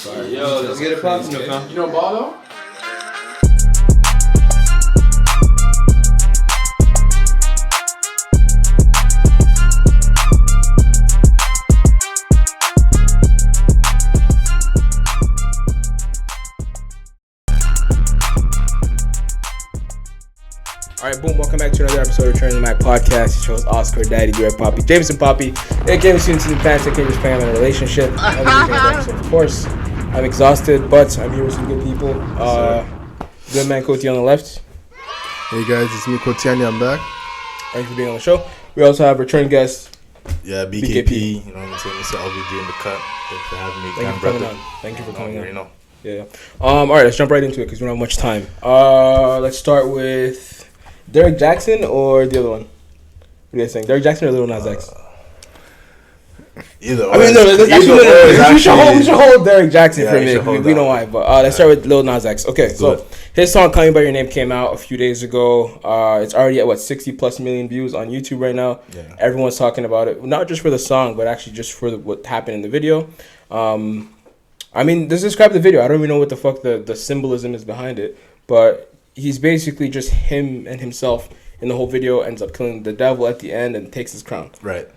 Yo, let's get it popping, man. You know ball though? Alright, boom, welcome back to another episode of ROTM Podcast. It shows Oscar, Daddy, Derrick, Poppy, Jameson, Poppy, aka students in the pants, aka just playing in a relationship. Of course, I'm exhausted, but I'm here with some good people. Good man, Koti on the left. Hey guys, it's me, Kotiani. I'm back. Thanks for being on the show. We also have return guest. Yeah, BKP. You know what I'm saying? Mr. LVG in the cut. Thanks for having me. Thank you for coming on. Thank you for coming on. You know. Yeah. Alright, let's jump right into it because we don't have much time. Let's start with Derrick Jaxn or the other one? What do you guys think? Derrick Jaxn or Lil Nas X? Either way. I mean, no, we should hold Derrick Jaxn for me. We know why, but let's start with Lil Nas X. Okay, so his song "Call Me by Your Name" came out a few days ago. It's already at 60 plus million views on YouTube right now. Yeah. Everyone's talking about it, not just for the song, but actually just for what happened in the video. I mean, let's describe the video. I don't even know what the fuck the symbolism is behind it, but he's basically just him and himself in the whole video, ends up killing the devil at the end and takes his crown. Right.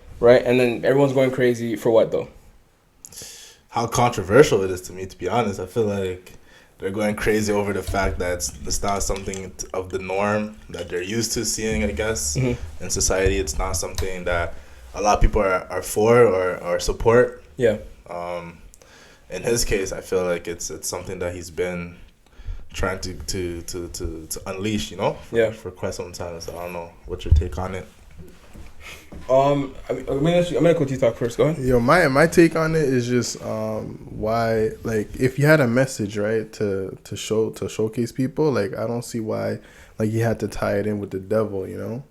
And then everyone's going crazy for what, though? How controversial it is to me, to be honest. I feel like they're going crazy over the fact that it's not something of the norm that they're used to seeing, I guess. Mm-hmm. In society, it's not something that a lot of people are for or support. Yeah. In his case, I feel like it's something that he's been trying to unleash, you know, for quite some time. So I don't know, what's your take on it? I'm gonna go to you talk first. Go ahead. Yo, my take on it is just why, like, if you had a message, right, to showcase people, like, I don't see why, like, you had to tie it in with the devil, you know.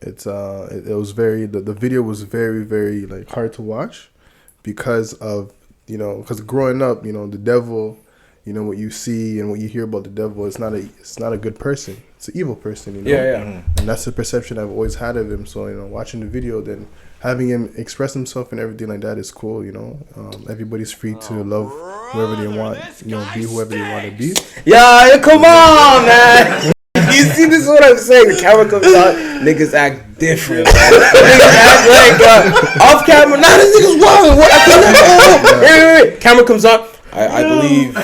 It's it was very the video was very, very, like, hard to watch because of, you know, because growing up, you know, the devil, you know, what you see and what you hear about the devil, it's not a good person. It's an evil person, you know. Yeah. And that's the perception I've always had of him. So, you know, watching the video, then having him express himself and everything like that is cool, you know. Everybody's free to love whoever they want, you know, be whoever they want to be. Yeah, come on, man. You see, this is what I'm saying. The camera comes on, niggas act different. Niggas act like off camera. Nah, this nigga's wild. Wait. Camera comes on. I believe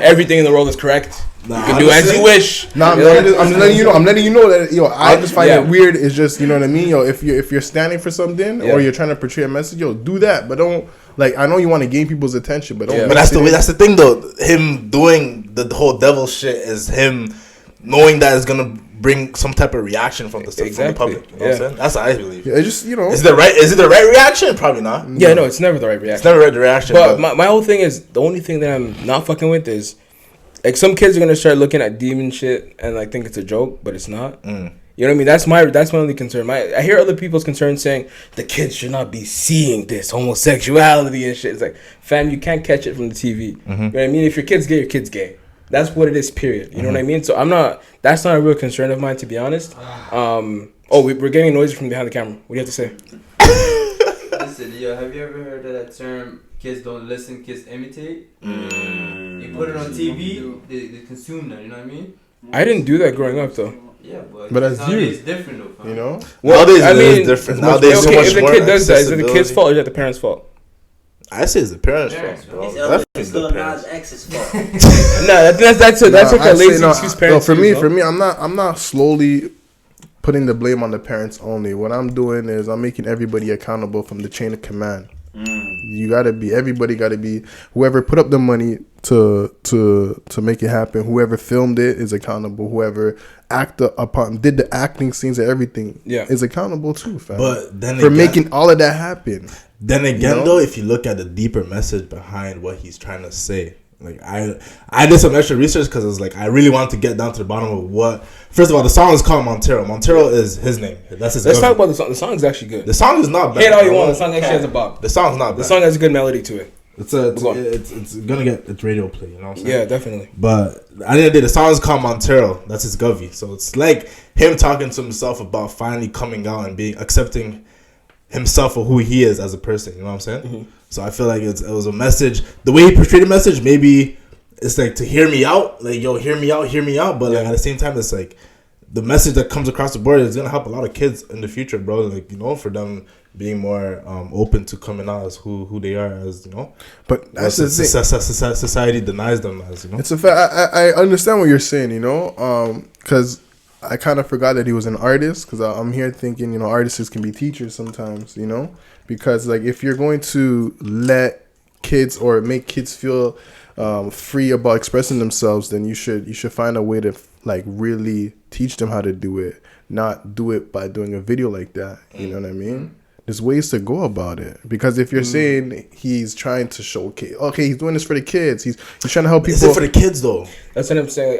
everything in the world is correct. You can do as you wish. I'm letting you know that, yo, I just find it weird. It's just, you know what I mean, yo. If you're standing for something or you're trying to portray a message, yo, do that. But don't, like, I know you want to gain people's attention, but don't. Yeah. But that's the thing though. Him doing the whole devil shit is him knowing that it's gonna bring some type of reaction from the public. You know what I'm saying? That's what I believe. Yeah, it's just, you know, is it the right reaction? Probably not. Yeah, no, it's never the right reaction. It's never the reaction. But my whole thing is, the only thing that I'm not fucking with is, like, some kids are gonna start looking at demon shit and, like, think it's a joke, but it's not. You know what I mean? That's my only concern. I hear other people's concerns saying the kids should not be seeing this homosexuality and shit. It's like, fam, you can't catch it from the TV. You know what I mean? If your kid's gay, your kid's gay. That's what it is, period. You know what I mean? So that's not a real concern of mine, to be honest. We're getting noises from behind the camera. What do you have to say? Listen, yo, have you ever heard of that term, kids don't listen, kids imitate? You put it on TV, they consume that, you know what I mean? I didn't do that growing up, though. Yeah, but as you, it's different, though. You know? Well, nowadays it's different. Nowadays, so much if the kid does that, is it the kid's fault or is it the parent's fault? I say it's the parents' fault, bro. It's Lil Nas X's fault. That's like a lazy excuse parents. For me, I'm not slowly putting the blame on the parents only. What I'm doing is I'm making everybody accountable from the chain of command. Everybody gotta be, whoever put up the money to make it happen, whoever filmed it is accountable, whoever did the acting scenes and everything is accountable too, fam. But then for making all of that happen. Then again, though, if you look at the deeper message behind what he's trying to say, like, I did some extra research because it was like, I really wanted to get down to the bottom of what. First of all, the song is called Montero. Montero is his name. That's his. Let's talk about the song. The song is actually good. The song is not bad. Hate all you want. The song actually has a bop. The song's not bad. The song has a good melody to it. It's gonna get its radio play. You know what I'm saying? Yeah, definitely. But at the end of the day, the song is called Montero. That's his govy. So it's like him talking to himself about finally coming out and being accepting himself or who he is as a person. You know what I'm saying? Mm-hmm. So I feel like it was a message. The way he portrayed the message, maybe it's like to hear me out, like yo, hear me out. But like at the same time, it's like the message that comes across the board is gonna help a lot of kids in the future, bro. Like, you know, for them being more open to coming out as who they are, as, you know. But that's the thing. Society denies them as, you know. It's a fact. I understand what you're saying, you know, because I kind of forgot that he was an artist, because I'm here thinking, you know, artists can be teachers sometimes, you know, because like if you're going to let kids or make kids feel free about expressing themselves, then you should find a way to like really teach them how to do it, not do it by doing a video like that. You know what I mean? There's ways to go about it, because if you're saying he's trying to showcase, okay, he's doing this for the kids, he's trying to help people. Is it for the kids though? That's what I'm saying.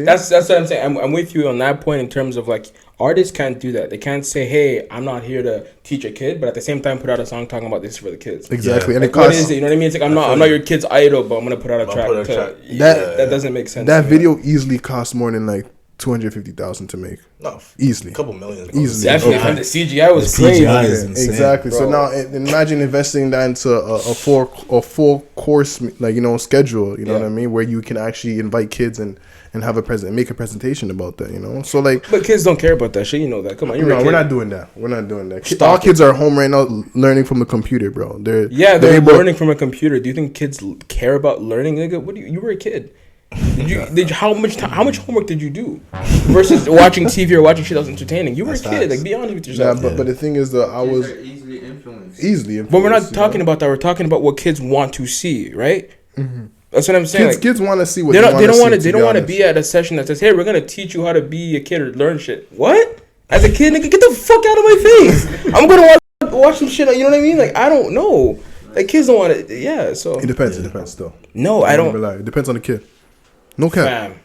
That's what I'm saying. I'm with you on that point in terms of like artists can't do that. They can't say, hey, I'm not here to teach a kid, but at the same time put out a song talking about this for the kids. Exactly. And like, what is it? You know what I mean? It's like I'm not your kid's idol, but I'm gonna put out a track. That doesn't make sense. That video easily costs more than like $250,000 to make. No, easily. A couple million. Easily. Definitely. Okay. The CGI was crazy. CGI is insane, exactly. bro. So now imagine investing that into a full course, like, you know, schedule, you know what I mean, where you can actually invite kids and have make a presentation about that, you know. So like, but kids don't care about that shit, you know that. Come on, we're not doing that. All kids are home right now learning from a computer, bro. They're learning from a computer. Do you think kids care about learning? Nigga, you were a kid. How much homework did you do versus watching TV or watching shit that was entertaining? You were a kid. Like, be honest with yourself. But the thing is, I was easily influenced. But we're not talking about that. We're talking about what kids want to see, right? Mm-hmm. That's what I'm saying. Kids want to see what they don't want to be at a session that says, "Hey, we're gonna teach you how to be a kid or learn shit." What? As a kid, nigga, get the fuck out of my face! I'm gonna watch some shit. You know what I mean? Like, I don't know. Like, kids don't want to. Yeah. So it depends. It depends still. No, I don't. It depends on the kid. No cap. Fam,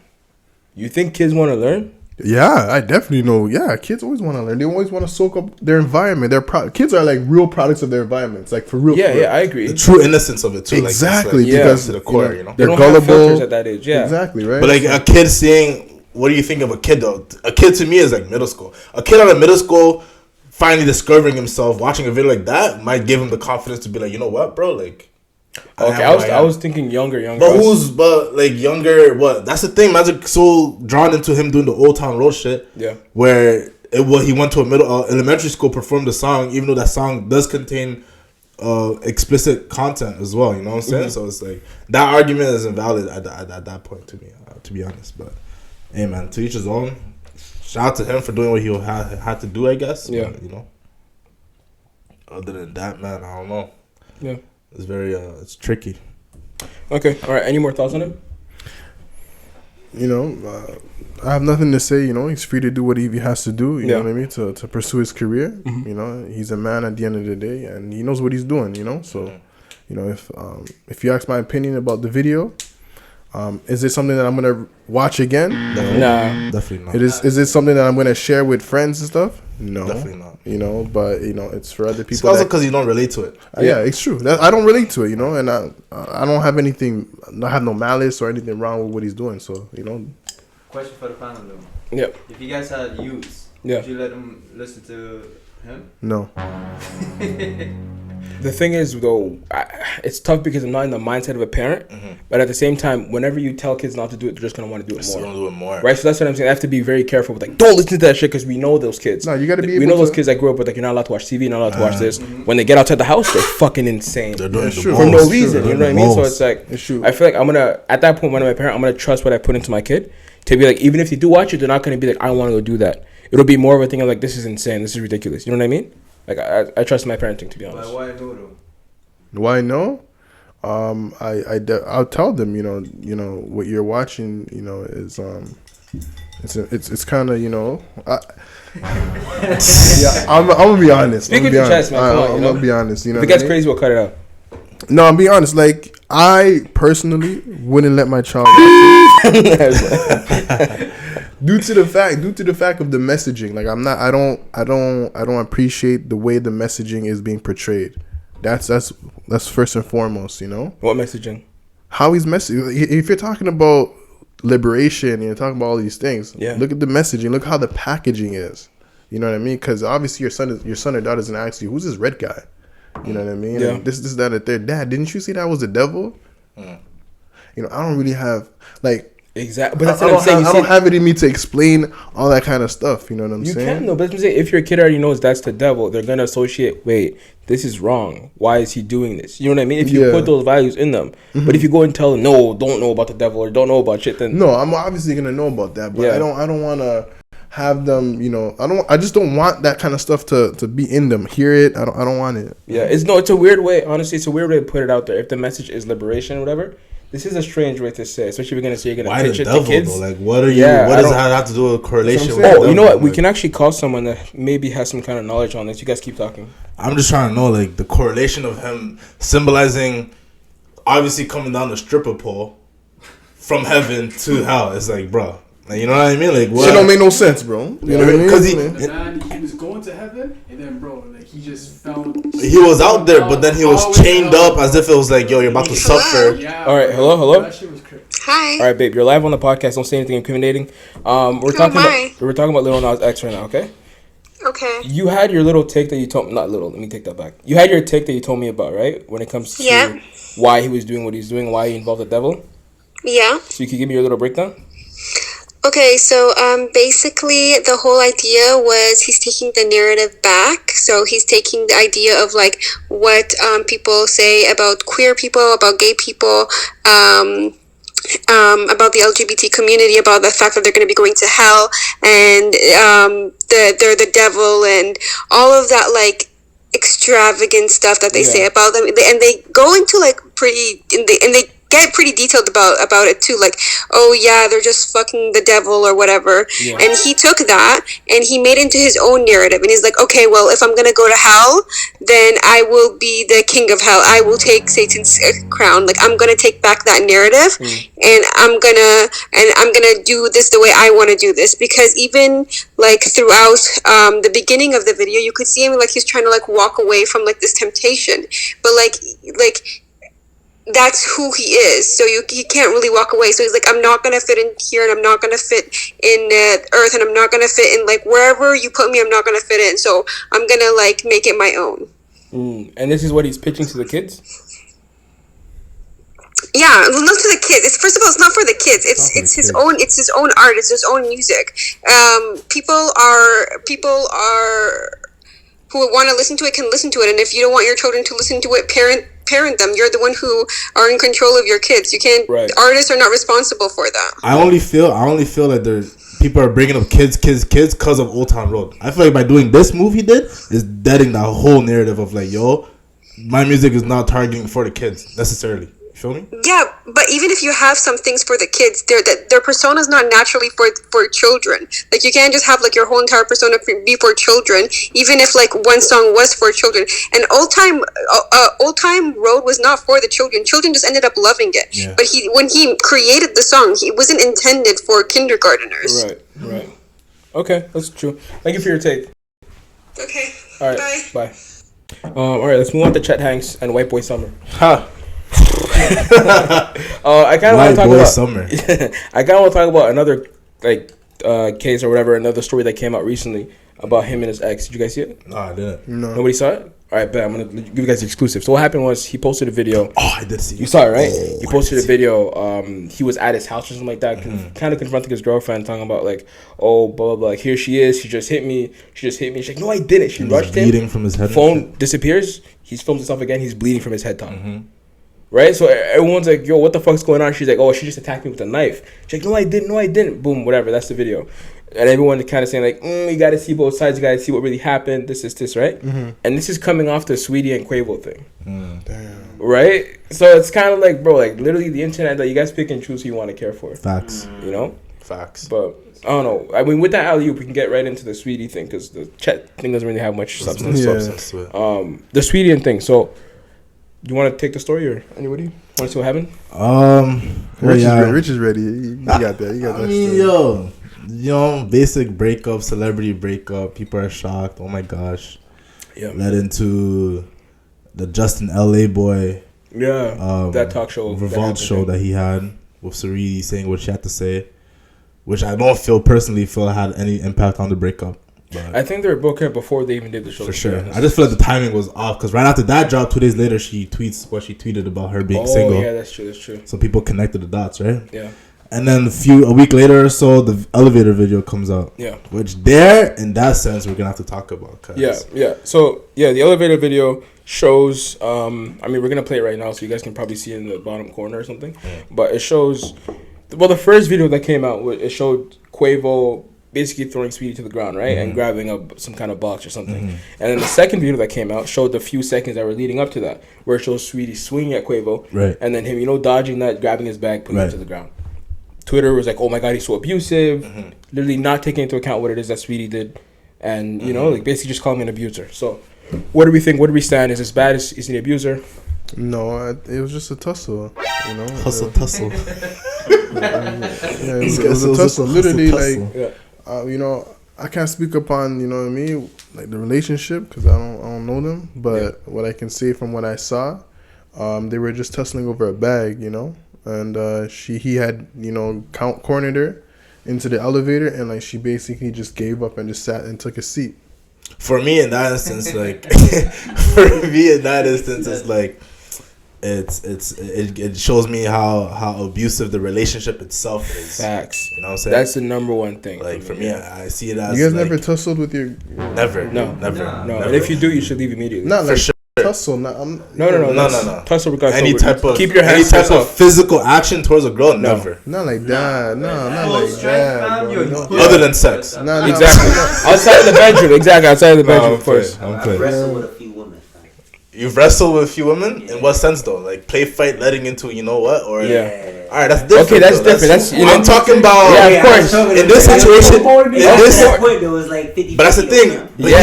you think kids want to learn? Yeah, I definitely know. Yeah, kids always want to learn. They always want to soak up their environment. Kids are like real products of their environments. Like, for real. Yeah, I agree. The true innocence of it too. Exactly, like, because to the core, you know, they're gullible at that age. Yeah, exactly, right. But like a kid seeing, what do you think of a kid though? A kid to me is like middle school. A kid out of middle school finally discovering himself, watching a video like that might give him the confidence to be like, you know what, bro, like. Okay, I was thinking younger. But like younger, what? That's the thing. Man's so drawn into him doing the Old Town Road shit. Yeah. Where he went to a elementary school, performed the song, even though that song does contain explicit content as well. You know what I'm saying? Mm-hmm. So it's like that argument is invalid at that point to me, to be honest. But hey, man, to each his own. Shout out to him for doing what he had to do, I guess. Yeah. But, you know. Other than that, man, I don't know. Yeah. It's very it's tricky. Okay, all right. Any more thoughts on him? You know, I have nothing to say. You know, he's free to do what he has to do. You know what I mean, to pursue his career. Mm-hmm. You know, he's a man at the end of the day, and he knows what he's doing. You know, so you know, if you ask my opinion about the video, is it something that I'm gonna watch again? No, definitely not. Is it something that I'm gonna share with friends and stuff? No, definitely not. You know, but you know, it's for other people. It's also because you don't relate to it. Yeah, it's true. I don't relate to it. You know, and I don't have anything. I have no malice or anything wrong with what he's doing. So you know. Question for the panel though. Yeah. If you guys had youths, would you let them listen to him? No. The thing is, though, it's tough because I'm not in the mindset of a parent. Mm-hmm. But at the same time, whenever you tell kids not to do it, they're just going to want to do it more. They're going to do it more. Right? So that's what I'm saying. I have to be very careful with, like, don't listen to that shit because we know those kids. No, you got to be We know those kids that grew up with, like, you're not allowed to watch TV, you're not allowed to watch this. Mm-hmm. When they get outside the house, they're fucking insane. They're doing for no reason. You know what I mean? So it's like, I feel like I'm going to, at that point, when I'm a parent, I'm going to trust what I put into my kid to be like, even if they do watch it, they're not going to be like, I don't want to go do that. It'll be more of a thing of like, this is insane, this is ridiculous. You know what I mean? Like, I trust my parenting, to be honest. But why no, though? Why no? I'll tell them, you know what you're watching, you know, is it's kind of, you know, yeah, I'm gonna be honest. Speak with your chest, man. I'm gonna be honest. You know, if it gets crazy, we'll cut it out. No, I'm being honest. Like, I personally wouldn't let my child watch it. Due to the fact of the messaging. Like, I don't appreciate the way the messaging is being portrayed. That's first and foremost, you know. What messaging? How he's messaging. If you're talking about liberation, you're talking about all these things. Yeah. Look at the messaging. Look how the packaging is. You know what I mean? Because obviously your son or daughter's gonna ask you, who's this red guy? You know what I mean? Yeah. And this, that, and their dad. Didn't you see that was the devil? You know, I don't really have like. Exactly, but that's what I'm saying. I don't have it in me to explain all that kind of stuff. You know what I'm saying? You can, though. But I'm saying, if your kid already knows that's the devil, they're gonna associate. Wait, this is wrong. Why is he doing this? You know what I mean? If you put those values in them, but if you go and tell them, no, don't know about the devil or don't know about shit, then no, I'm obviously gonna know about that. But I don't want to have them. You know, I just don't want that kind of stuff to be in them. Hear it? I don't want it. Yeah, it's a weird way. Honestly, it's a weird way to put it out there. If the message is liberation or whatever. This is a strange way to say, especially if you're gonna say you're gonna pitch it to kids. Though? Like, what are you? What does that have to do with correlation? You know what? We can actually call someone that maybe has some kind of knowledge on this. You guys keep talking. I'm just trying to know, like, the correlation of him symbolizing, obviously coming down the stripper pole from heaven to hell. It's like, bro, like, you know what I mean? Like, what? Shit don't make no sense, bro. You know what I mean? Because he was going to heaven, and then, bro, like, he just felt. He was out there, but then he was chained up as if it was like, yo, you're about to suffer. Yeah, all right, hello. That shit was crazy. Hi. All right, babe, you're live on the podcast. Don't say anything incriminating. We're talking about Lil Nas X right now, okay? Okay. You had your little take that you told me. Not little. Let me take that back. You had your take that you told me about, right? When it comes to why he was doing what he's doing, why he involved the devil. Yeah. So you can give me your little breakdown. Okay, so basically the whole idea was he's taking the narrative back. So he's taking the idea of like what people say about queer people, about gay people, about the LGBT community, about the fact that they're going to be going to hell, and they're the devil, and all of that like extravagant stuff that they say about them, and they go into like and they get pretty detailed about it too, like, oh yeah, they're just fucking the devil or whatever. And he took that and he made it into his own narrative, and he's like, okay, well, if I'm gonna go to hell, then I will be the king of hell. I will take Satan's crown. Like, I'm gonna take back that narrative, and I'm gonna do this the way I want to do this. Because even like throughout the beginning of the video, you could see him like he's trying to like walk away from like this temptation, but like that's who he is, so he can't really walk away. So he's like, I'm not gonna fit in here, and I'm not gonna fit in Earth, and I'm not gonna fit in like wherever you put me. I'm not gonna fit in, so I'm gonna like make it my own. And this is what he's pitching to the kids. Yeah, well, not to the kids. First of all, it's not for the kids. It's his own. It's his own art. It's his own music. People are who want to listen to it can listen to it, and if you don't want your children to listen to it, parent them. You're the one who are in control of your kids. You can't. Right. Artists are not responsible for that. I only feel like there's people are bringing up kids because of Old Town Road. I feel like by doing this move he did is deading that whole narrative of like, yo, my music is not targeting for the kids necessarily. Feel me? Yeah, but even if you have some things for the kids, their persona is not naturally for children. Like, you can't just have like your whole entire persona be for children, even if like one song was for children. And Old Time Road was not for the children. Children just ended up loving it. Yeah. But when he created the song, it wasn't intended for kindergarteners. Right. Okay, that's true. Thank you for your take. Okay. All right. Bye. All right, let's move on to Chet Hanks and White Boy Summer. I kind of want to talk about Summer. I kind of want to talk about another like case or whatever, another story that came out recently about him and his ex. Did you guys see it? No, I didn't. No. Nobody saw it? All right, bet. I'm going to give you guys the exclusive. So what happened was he posted a video. Oh, I did see it. You saw it, right? He posted a video. He was at his house or something like that, kind of confronting his girlfriend, talking about like, oh, blah, blah, blah. Like, here she is. She just hit me. She's like, no, I didn't. She rushed him. Bleeding from his head. Phone disappears. He films himself again. He's bleeding from his head top. Right? So everyone's like, yo, what the fuck's going on? She's like, oh, she just attacked me with a knife. She's like, no, I didn't. Boom, whatever. That's the video. And everyone kind of saying like, you got to see both sides. You got to see what really happened. This, right? And this is coming off the Saweetie and Quavo thing. Damn. Right? So it's kind of like, bro, like literally the internet, like you guys pick and choose who you want to care for. Facts. You know? Facts. But I don't know. I mean, with that alley-oop, we can get right into the Saweetie thing because the Chet thing doesn't really have much substance. The Saweetie and thing. So you want to take the story or anybody? Want to see what happened? Rich is ready. You got that. I mean, yo, basic breakup, celebrity breakup. People are shocked. Oh my gosh. Yeah. Led into the Justin LA boy. Yeah. That talk show. Revolt show that he had with Saweetie saying what she had to say, which I don't personally feel had any impact on the breakup. But I think they were broken up before they even did the show. for sure. I just feel like the timing was off because right after that drop, 2 days later, she tweets what she tweeted about her being single. Yeah, that's true. So people connected the dots, right? Yeah. And then a week later or so, the elevator video comes out. Yeah. Which in that sense, we're gonna have to talk about. Yeah. So the elevator video shows. I mean, we're gonna play it right now, so you guys can probably see it in the bottom corner or something. Yeah. But it shows. Well, the first video that came out, it showed Quavo basically throwing Saweetie to the ground, right, and grabbing up some kind of box or something. And then the second video that came out showed the few seconds that were leading up to that, where it shows Saweetie swinging at Quavo, right, and then him, dodging that, grabbing his bag, putting it to the ground. Twitter was like, "Oh my God, he's so abusive," literally not taking into account what it is that Saweetie did, and like basically just calling him an abuser. So, what do we think? What do we stand? Is this bad? Is he an abuser? No, it was just a tussle. Tussle. Yeah, it was a tussle. Literally, I can't speak upon what I mean, like the relationship, because I don't know them. But what I can say from what I saw, they were just tussling over a bag, and he had cornered her into the elevator, and like she basically just gave up and just sat and took a seat. For me, in that instance, it's like it shows me how abusive the relationship itself is. Facts. You know what I'm saying? That's the number one thing. Like for me, I see it as you guys never tussled with your. Never. No. Never. And if you do, you should leave immediately. Not for like sure. Tussle. No. Tussle Regardless. any type of keep your hands any type of physical action towards a girl. Never. Not like that. No, not like that. Bro. Other than sex. Exactly. Outside of the bedroom. Exactly. Outside of the bedroom, of course. I've wrestled with a few women. You've wrestled with a few women? In what sense though? Like play fight, letting into or Or all right, that's different. Okay, that's different. That's I'm talking about. Yeah, of course. In this situation, point, there was like 50. But that's the thing. But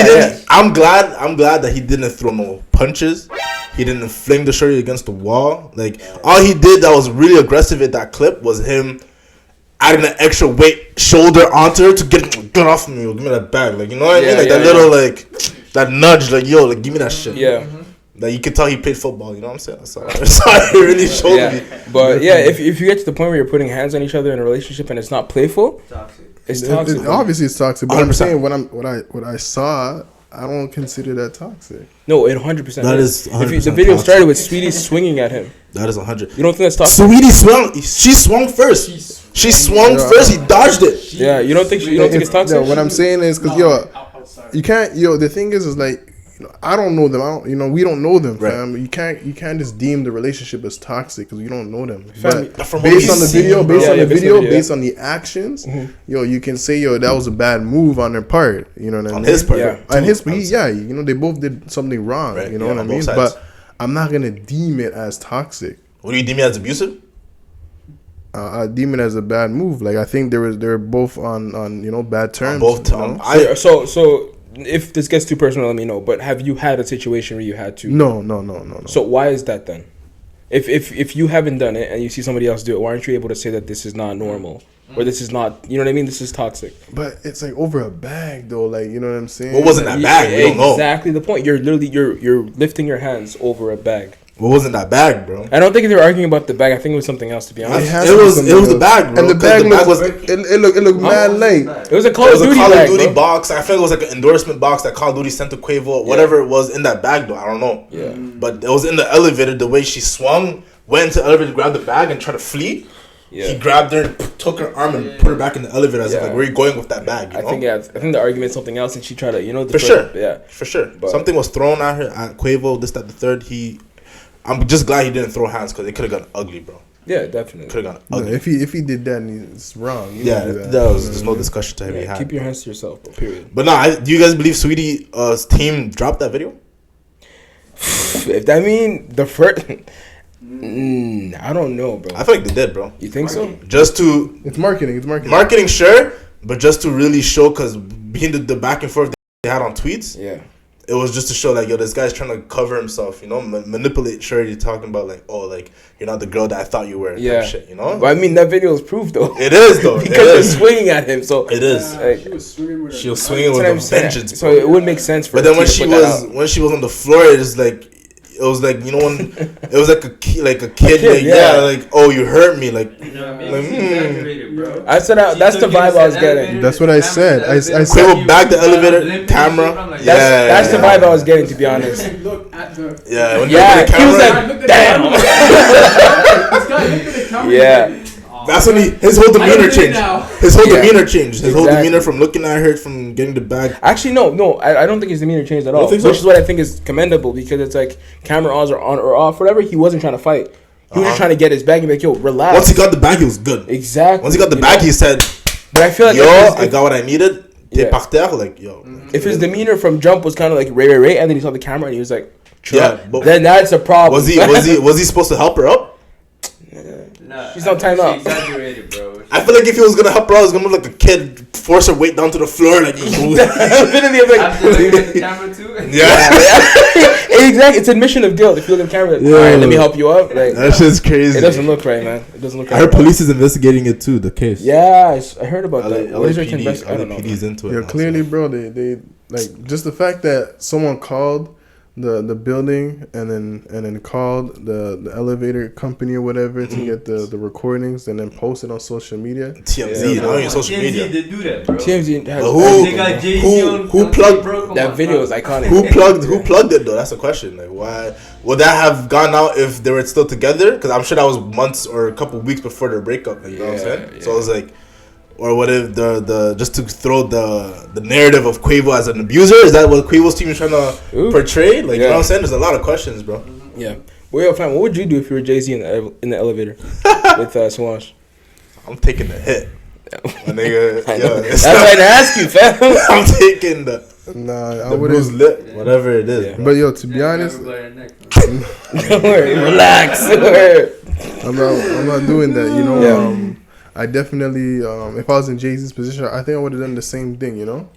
I'm glad that he didn't throw no punches. He didn't fling the shorty against the wall. Like all he did that was really aggressive at that clip was him adding an extra weight shoulder onto her to get off me. Give me that bag. Like you know what I mean? Like that little like that nudge. Like yo, like give me that shit. Yeah. Like you could tell he played football, you know what I'm saying? That's all it really showed me. But if you get to the point where you're putting hands on each other in a relationship and it's not playful, it's toxic. Obviously, it's toxic. But 100%. I'm saying what I saw, I don't consider that toxic. No, it 100%. That is 100%. The video started with Saweetie swinging at him. That is 100. You don't think that's toxic? Saweetie swung. She swung first. She swung first. He dodged it. Yeah, you don't think it's toxic? No, what I'm saying is because you can't. The thing is like. I don't know them. We don't know them, fam. You can't just deem the relationship as toxic because you don't know them. But based on the video, based on the actions, you can say, that was a bad move on their part. You know what I mean? On his part, on his part, they both did something wrong. Right. You know what I mean? But I'm not gonna deem it as toxic. What do you deem it as abusive? I deem it as a bad move. Like I think they're both on bad terms. On both. So if this gets too personal, let me know. But have you had a situation where you had to? No. So why is that then? If you haven't done it and you see somebody else do it, why aren't you able to say that this is not normal or this is not? You know what I mean? This is toxic. But it's like over a bag though. Like you know what I'm saying? What wasn't that bag? We don't know. Exactly the point. You're literally you're lifting your hands over a bag. What wasn't that bag, bro? I don't think they were arguing about the bag. I think it was something else, to be honest. It was the bag, bro. And the bag looked mad late. It was a Call of Duty box. I think it was like an endorsement box that Call of Duty sent to Quavo. Whatever it was in that bag, though. I don't know. Yeah. But it was in the elevator. The way she swung, went into the elevator, grabbed the bag, and tried to flee. Yeah. He grabbed her, took her arm, and put her back in the elevator. As if like, where are you going with that bag? You know? I think the argument's something else, and she tried to, for sure. Yeah, for sure. But something was thrown at her at Quavo. This, that, the third. I'm just glad he didn't throw hands because it could have gotten ugly, bro. Yeah, definitely. Could have gotten ugly. No, if he did that, it's wrong. There's no discussion to be had. Keep your hands to yourself, bro, period. But do you guys believe Saweetie's team dropped that video? If that mean the first, I don't know, bro. I feel like they did, bro. You think so? Just to it's marketing. Marketing, sure, but just to really show, because being the back and forth they had on tweets, it was just to show like, this guy's trying to cover himself, manipulate Shorty, talking about like, oh, like you're not the girl that I thought you were, type shit, But I mean, that video is proof though. It is though, because they're swinging at him, so it is. She was swinging with a vengeance. So it would make sense for. But then when she was on the floor, it was like, you know, when it was like a kid, like, oh, you hurt me, like, you know what I mean? Exaggerated, bro. I said that's the vibe I was getting. That's what I said. I said Quavo back the elevator camera. That's the vibe I was getting, to be honest. Look at the. Yeah, when he was like, damn. This guy looked at the camera. Yeah. That's when his whole demeanor changed. His whole demeanor changed. His whole demeanor from looking at her, from getting the bag. Actually, no. I don't think his demeanor changed at all. Which is what I think is commendable, because it's like camera ons are on or off, whatever. He wasn't trying to fight. He was just trying to get his bag and be like, yo, relax. Once he got the bag, he was good. Exactly. Once he got the bag, he said, but I feel like I got what I needed. Yeah. Like, yo. If his demeanor from jump was kind of like Ray, and then he saw the camera and he was like, yeah, but then that's a problem. Was he supposed to help her up? Nah, she's on timeout. Exaggerated, bro. I feel like if he was gonna help her out, he was gonna look like a kid, force her weight down to the floor, like. After looking at the camera too. Yeah. Exactly. It's admission of guilt. If you look at the camera, like, all right, let me help you up. Like, that shit's crazy. It doesn't look right, man. It doesn't look right. I heard police is investigating it too. The case. Yeah, I heard about that. What is there to investigate? I don't know. LAPD's into it. Yeah, clearly, bro. They like just the fact that someone called the building and then called the elevator company or whatever to get the recordings and then post it on social media. TMZ, not on social media. TMZ did do that, bro. TMZ has they got Jay-Z on. Who plugged that video? Is iconic. Who plugged it though? That's the question. Like, why would that have gone out if they were still together? Because I'm sure that was months or a couple weeks before their breakup. Like, you know what I'm saying? Yeah. So I was like, or what if the just to throw the narrative of Quavo as an abuser? Is that what Quavo's team is trying to portray? Like, you know what I'm saying? There's a lot of questions, bro. Yeah. Well, yo, fam, what would you do if you were Jay-Z in the elevator with Solange? I'm taking the hit. My nigga. That's why I ask you, fam. I'm taking the. Nah, I wouldn't lip, whatever it is. Yeah. Bro. But yo, to be honest, don't worry, relax. I'm not doing that. You know, I definitely, if I was in Jay-Z's position, I think I would have done the same thing. You know,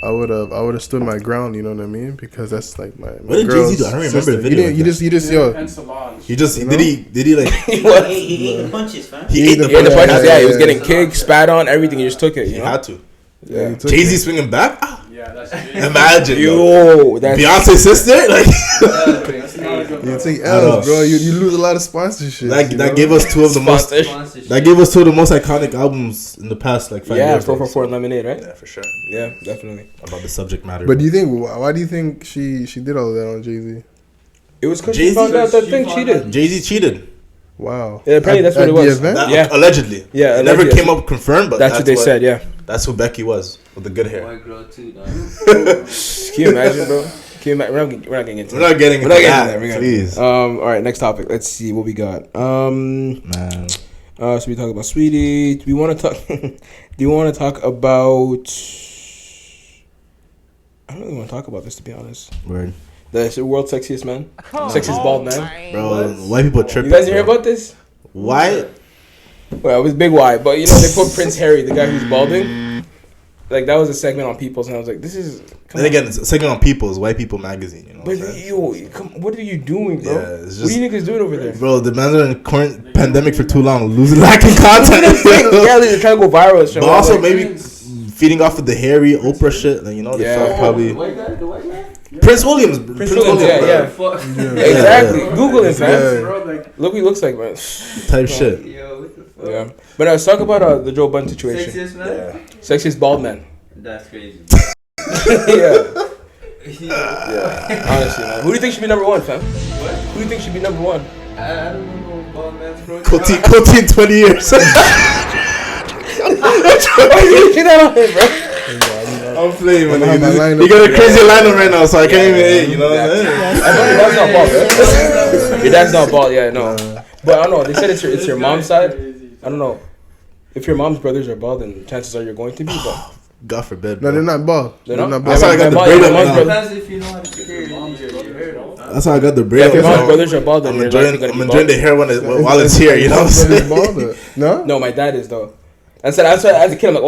I would have stood my ground. You know what I mean? Because that's like my what did Jay-Z do? I don't remember the video. You just yo. And Solange. He just did he like he ate the punches, fam. He ate the punches. Yeah, he was getting kicked, spat on, everything. He just took it. He had to. Yeah. Jay-Z swinging back. Yeah, that's imagine. Yo, that's Beyonce's sister. Like you take L's, bro. You lose a lot of sponsorship. That gave us two of the most. That gave us two of the most iconic albums in the past like 5 years. Yeah, 444 and Lemonade, right? Yeah, for sure. Yeah, definitely. About the subject matter. But do you think? Why do you think she did all of that on Jay-Z? It was because she found out that thing cheated. Jay-Z cheated. Wow. Yeah, apparently that's what it was. Allegedly. Yeah, it never came up confirmed, but that's what they said. Yeah. That's who Becky was with the good hair. White girl too, dog. Can you imagine, bro? We're not getting into that. Please. All right, next topic. Let's see what we got. Man. So we talk about Saweetie. Do you want to talk about? I don't really want to talk about this, to be honest. Word. The world's sexiest man, sexiest bald man. Bro, white people tripping. You guys hear about this? Why? Well, it was big why, but you know they put Prince Harry, the guy who's balding. Like that was a segment on People's, and I was like, "This is." Then again, it's a segment on People's, White People magazine. You know. But what are you doing, bro? Yeah, it's just, what are you niggas doing over there, bro? The man's been in current pandemic for too long, lacking content. Yeah, they're trying to go viral. But also maybe feeding off of the Harry Oprah shit. Like, you know, they felt probably. The white guy. Prince Williams. Yeah. Exactly. Google him, man. Look what he looks like, man. Type shit. Yo, what the fuck? Yeah. But let's talk about the Joe Budden situation. Sexiest man? Sexiest bald man. That's crazy. Yeah. Honestly, man. Who do you think should be number one, fam? What? Who do you think should be number one? I don't know bald man's bro. Coty in 20 years. Why you looking that on him, bro? I'm playing, man. You got a crazy lineup right now, so I can't even hit. You know what I'm saying? Your dad's not bald, bro. Your dad's not bald, yeah, no. But I don't know. They said it's your mom's side. I don't know. If your mom's brothers are bald, then chances are you're going to be. But God forbid. No, they're not bald. They're not bald. That's how I got the braid up. Depends if you know how to secure your hair. That's how I got the braid. If your mom's brothers are bald, then I'm enjoying the hair while it's here. You know what I'm saying? No, my dad is though. I said as a kid, I'm like,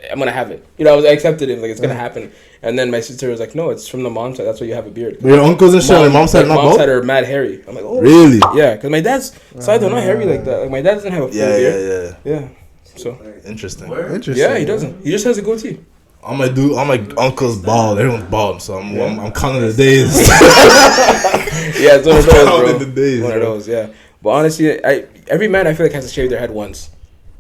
I'm gonna have it. You know, I accepted it, like it's gonna happen. And then my sister was like, no, it's from the mom's side. That's why you have a beard. But your uncles and shit, your mom's side not bald? Mom's side are mad hairy. I'm like, oh, really? Yeah, because my dad's side are not hairy like that. Like my dad doesn't have a full beard. Yeah. So interesting. Yeah, he doesn't. He just has a goatee. All my uncles bald. Everyone's bald. So I'm counting the days. Yeah, it's one of those, bro. The days, one of those, yeah. But honestly, every man I feel like has to shave their head once.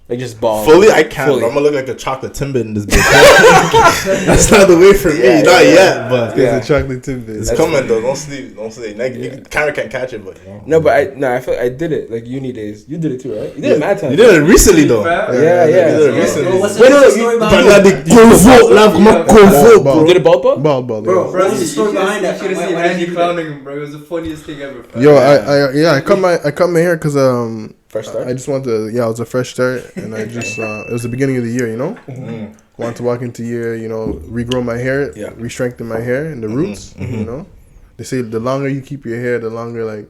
Like just bald. Fully, I can't. I'm gonna look like a chocolate Timbit in this bitch. That's not the way for me. Not yet, but it's a chocolate Timbit. It's coming though. Don't sleep. The camera can't catch it, but no. But I feel like I did it like uni days. You did it too, right? You did it mad time. You did it recently though. Yeah. You did it recently. What's the story behind it? You did it bald? Bald. Bro, what's the story behind that? You should have seen Andy clowning him, bro. It was the funniest thing ever. Yo, I come in here because fresh start. I just want to it was a fresh start, and I just it was the beginning of the year, you know. Want to walk into year, you know, regrow my hair, re-strengthen my hair and the roots, you know. They say the longer you keep your hair, the longer like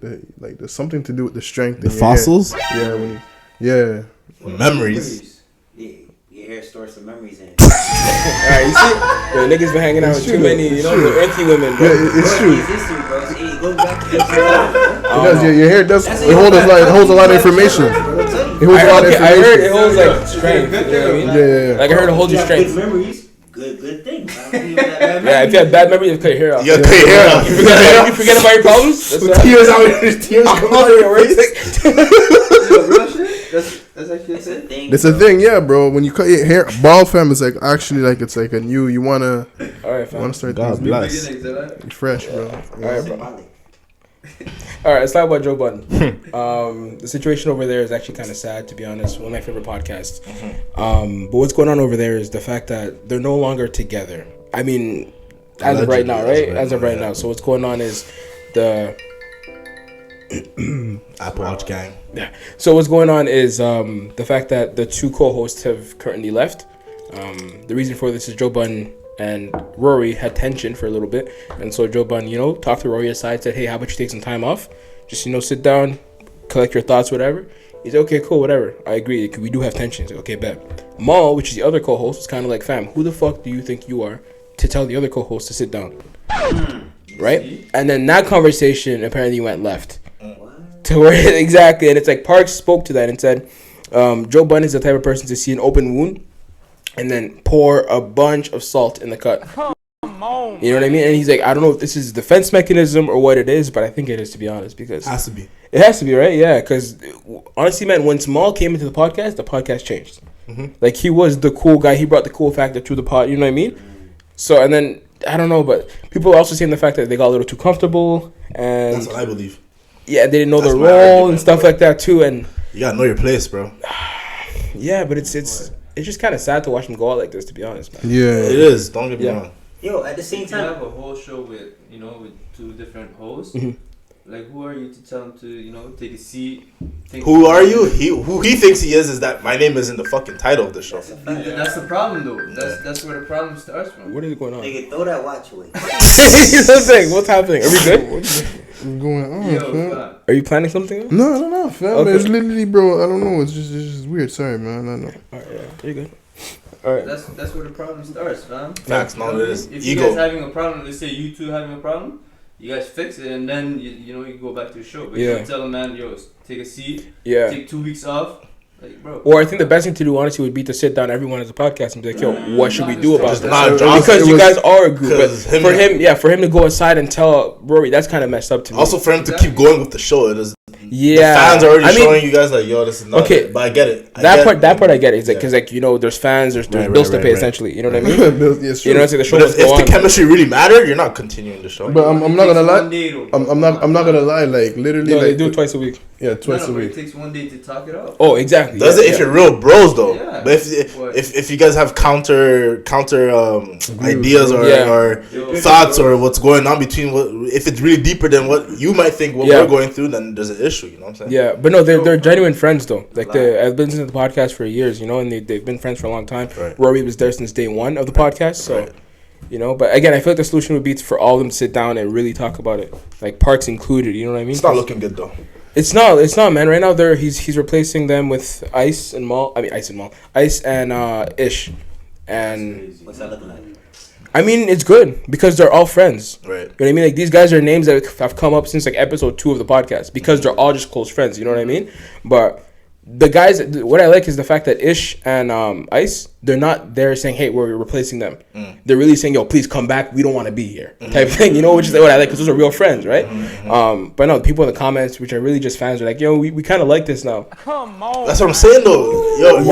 there's something to do with the strength. The fossils. Hair. Memories. Your hair stores some memories in it. Alright, you see, yo, niggas been hanging out with too many, you know, earthy women. Bro. Yeah, it's true. It's history, bro. It goes back to history. Your hair does. It holds a lot of information. It holds a lot of information. I heard it holds like strength. You know what I mean? Yeah. Like I heard it holds your strength. Good memories. Good thing. Yeah, if you have bad memories, you cut your hair off. You gotta cut your hair off. You forget about your problems. Tears come out of your That's actually a thing. It's a thing, yeah, bro. When you cut your hair, bald fam is like actually like it's like a new. You wanna start God things bless. fresh, bro. Alright, bro. Alright, let's talk about Joe Budden. The situation over there is actually kind of sad, to be honest. One of my favorite podcasts. But what's going on over there is the fact that they're no longer together. I mean, as of right now, right? As of right now. So what's going on is the Apple Watch gang. Yeah. So what's going on is the fact that the two co-hosts have currently left. The reason for this is Joe Budden and Rory had tension for a little bit, and so Joe Budden, talked to Rory aside, said, "Hey, how about you take some time off? Just sit down, collect your thoughts, whatever." He's like, "Okay, cool, whatever. I agree. We do have tension." He's like, "Okay, bet." Mal, which is the other co-host, was kind of like, "Fam, who the fuck do you think you are to tell the other co-host to sit down?" Right? And then that conversation apparently went left. To where exactly, and it's like Parks spoke to that and said, Joe Budden is the type of person to see an open wound and then pour a bunch of salt in the cut. Come on, you know what I mean? And he's like, I don't know if this is a defense mechanism or what it is, but I think it is, to be honest, because it has to be. It has to be, right? Yeah, because honestly, man, when Small came into the podcast changed. Like, he was the cool guy. He brought the cool factor to the pod. You know what I mean? So, and then I don't know, but people are also saying the fact that they got a little too comfortable, and that's what I believe. Yeah, they didn't know their role and stuff like that too, and you gotta know your place, bro. Yeah, but it's just kind of sad to watch them go out like this, to be honest, man. Yeah, it is. Don't get me wrong. Yo, at the same time, you have a whole show with with two different hosts. Like, who are you to tell him to take a seat? Who are you? Who he thinks he is that my name is in the fucking title of the show. That's the problem, though. That's where the problem starts from. What is going on? Nigga, throw that watch away. What's happening? Are we good? What's going on, fam? Are you planning something? No, fam. Okay. It's literally, bro. I don't know. It's just weird. Sorry, man. I know. Alright, yeah, you're good. Alright. That's where the problem starts, fam. Facts, not it is. If you guys having a problem, let's say you two having a problem, you guys fix it, and then you go back to the show. But you don't tell a man, take a seat. Take 2 weeks off. Like, bro. Or I think the best thing to do, honestly, would be to sit down everyone as a podcast and be like, "Yo, what should we do about this?" Because you guys are a group. But for him to go aside and tell Rory, that's kind of messed up to me. Also, for him to keep going with the show, it is. Yeah, the fans are already showing you guys like, "Yo, this is not." Okay, but I get it. That part I get it. It's like because there's fans, there's bills to pay essentially. You know what I mean? Yes, you know, it's like the show. If the chemistry really mattered, you're not continuing the show. But I'm not gonna lie. I'm not gonna lie. Like literally, they do it twice a week. Yeah, twice a week. It takes 1 day to talk it out. Oh, exactly. Does it if you're real bros though? Yeah. But if you guys have counter ideas or thoughts or what's going on between if it's really deeper than what you might think we're going through, then there's an issue. You know what I'm saying? Yeah, but no, they're genuine friends though. Like I've been listening to the podcast for years, and they've been friends for a long time. Right. Rory was there since day one of the podcast, so. Right. But again, I feel like the solution would be for all of them to sit down and really talk about it, like Parks included. You know what I mean? It's not looking good though. It's not, man. Right now, he's replacing them with Ice and Ish, and what's that looking like? I mean, it's good because they're all friends. Right. You know what I mean? Like, these guys are names that have come up since like episode 2 of the podcast because they're all just close friends. You know what I mean? But the guys, what I like is the fact that Ish and Ice, they're not there saying, hey, we're replacing them. They're really saying, yo, please come back. We don't want to be here type thing, you know, which is what I like because those are real friends, right? But no, the people in the comments, which are really just fans, are like, yo, we kind of like this now. Come on. That's what I'm saying, though. Yo,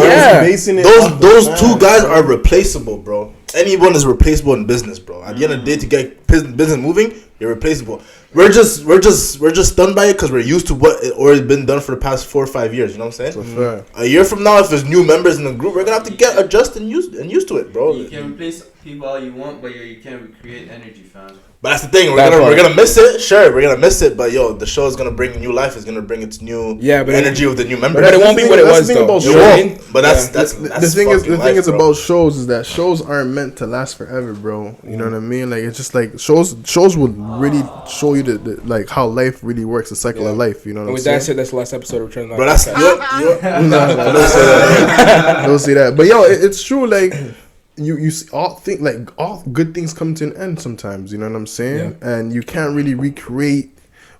those two guys are replaceable, bro. Anyone is replaceable in business, bro. At the end of the day, to get business moving, you're replaceable. We're just stunned by it because we're used to what it already been done for the past 4 or 5 years. You know what I'm saying? Fair. A year from now, if there's new members in the group, we're gonna have to get adjusted and used to it, bro. You can replace people all you want, but you can't recreate energy, fam. But that's the thing. We're gonna miss it. Sure, we're gonna miss it. But yo, the show is gonna bring new life. It's gonna bring its new energy with the new members. But it won't be what it was though. It won't. But that's the thing is about shows is that shows aren't meant to last forever, bro. You know what I mean? Like it's just like shows would really show you the like how life really works, the cycle of life. You know what I'm saying? With that said, that's the last episode of Return. But that's don't say that. But yo, it's true. Like. You all think like all good things come to an end sometimes, you know what I'm saying? Yeah. And you can't really recreate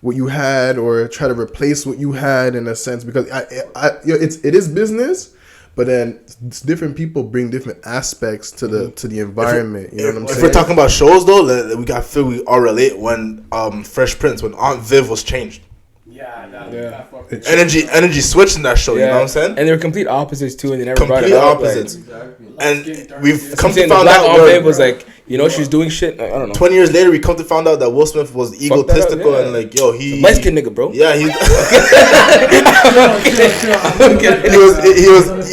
what you had or try to replace what you had in a sense because it is business, but then it's different people bring different aspects to the environment. You know what I'm saying? If we're talking about shows though, I feel we all relate when Fresh Prince, when Aunt Viv was changed. Energy switched in that show, you know what I'm saying? And they were complete opposites too, and they never complete brought it up. Opposites. Like, and we've come to find out where was like, you know, she's doing shit. I don't know. 20 years later, we come to find out that Will Smith was egotistical and like, yo, he light skinned nigga, bro. Yeah, he was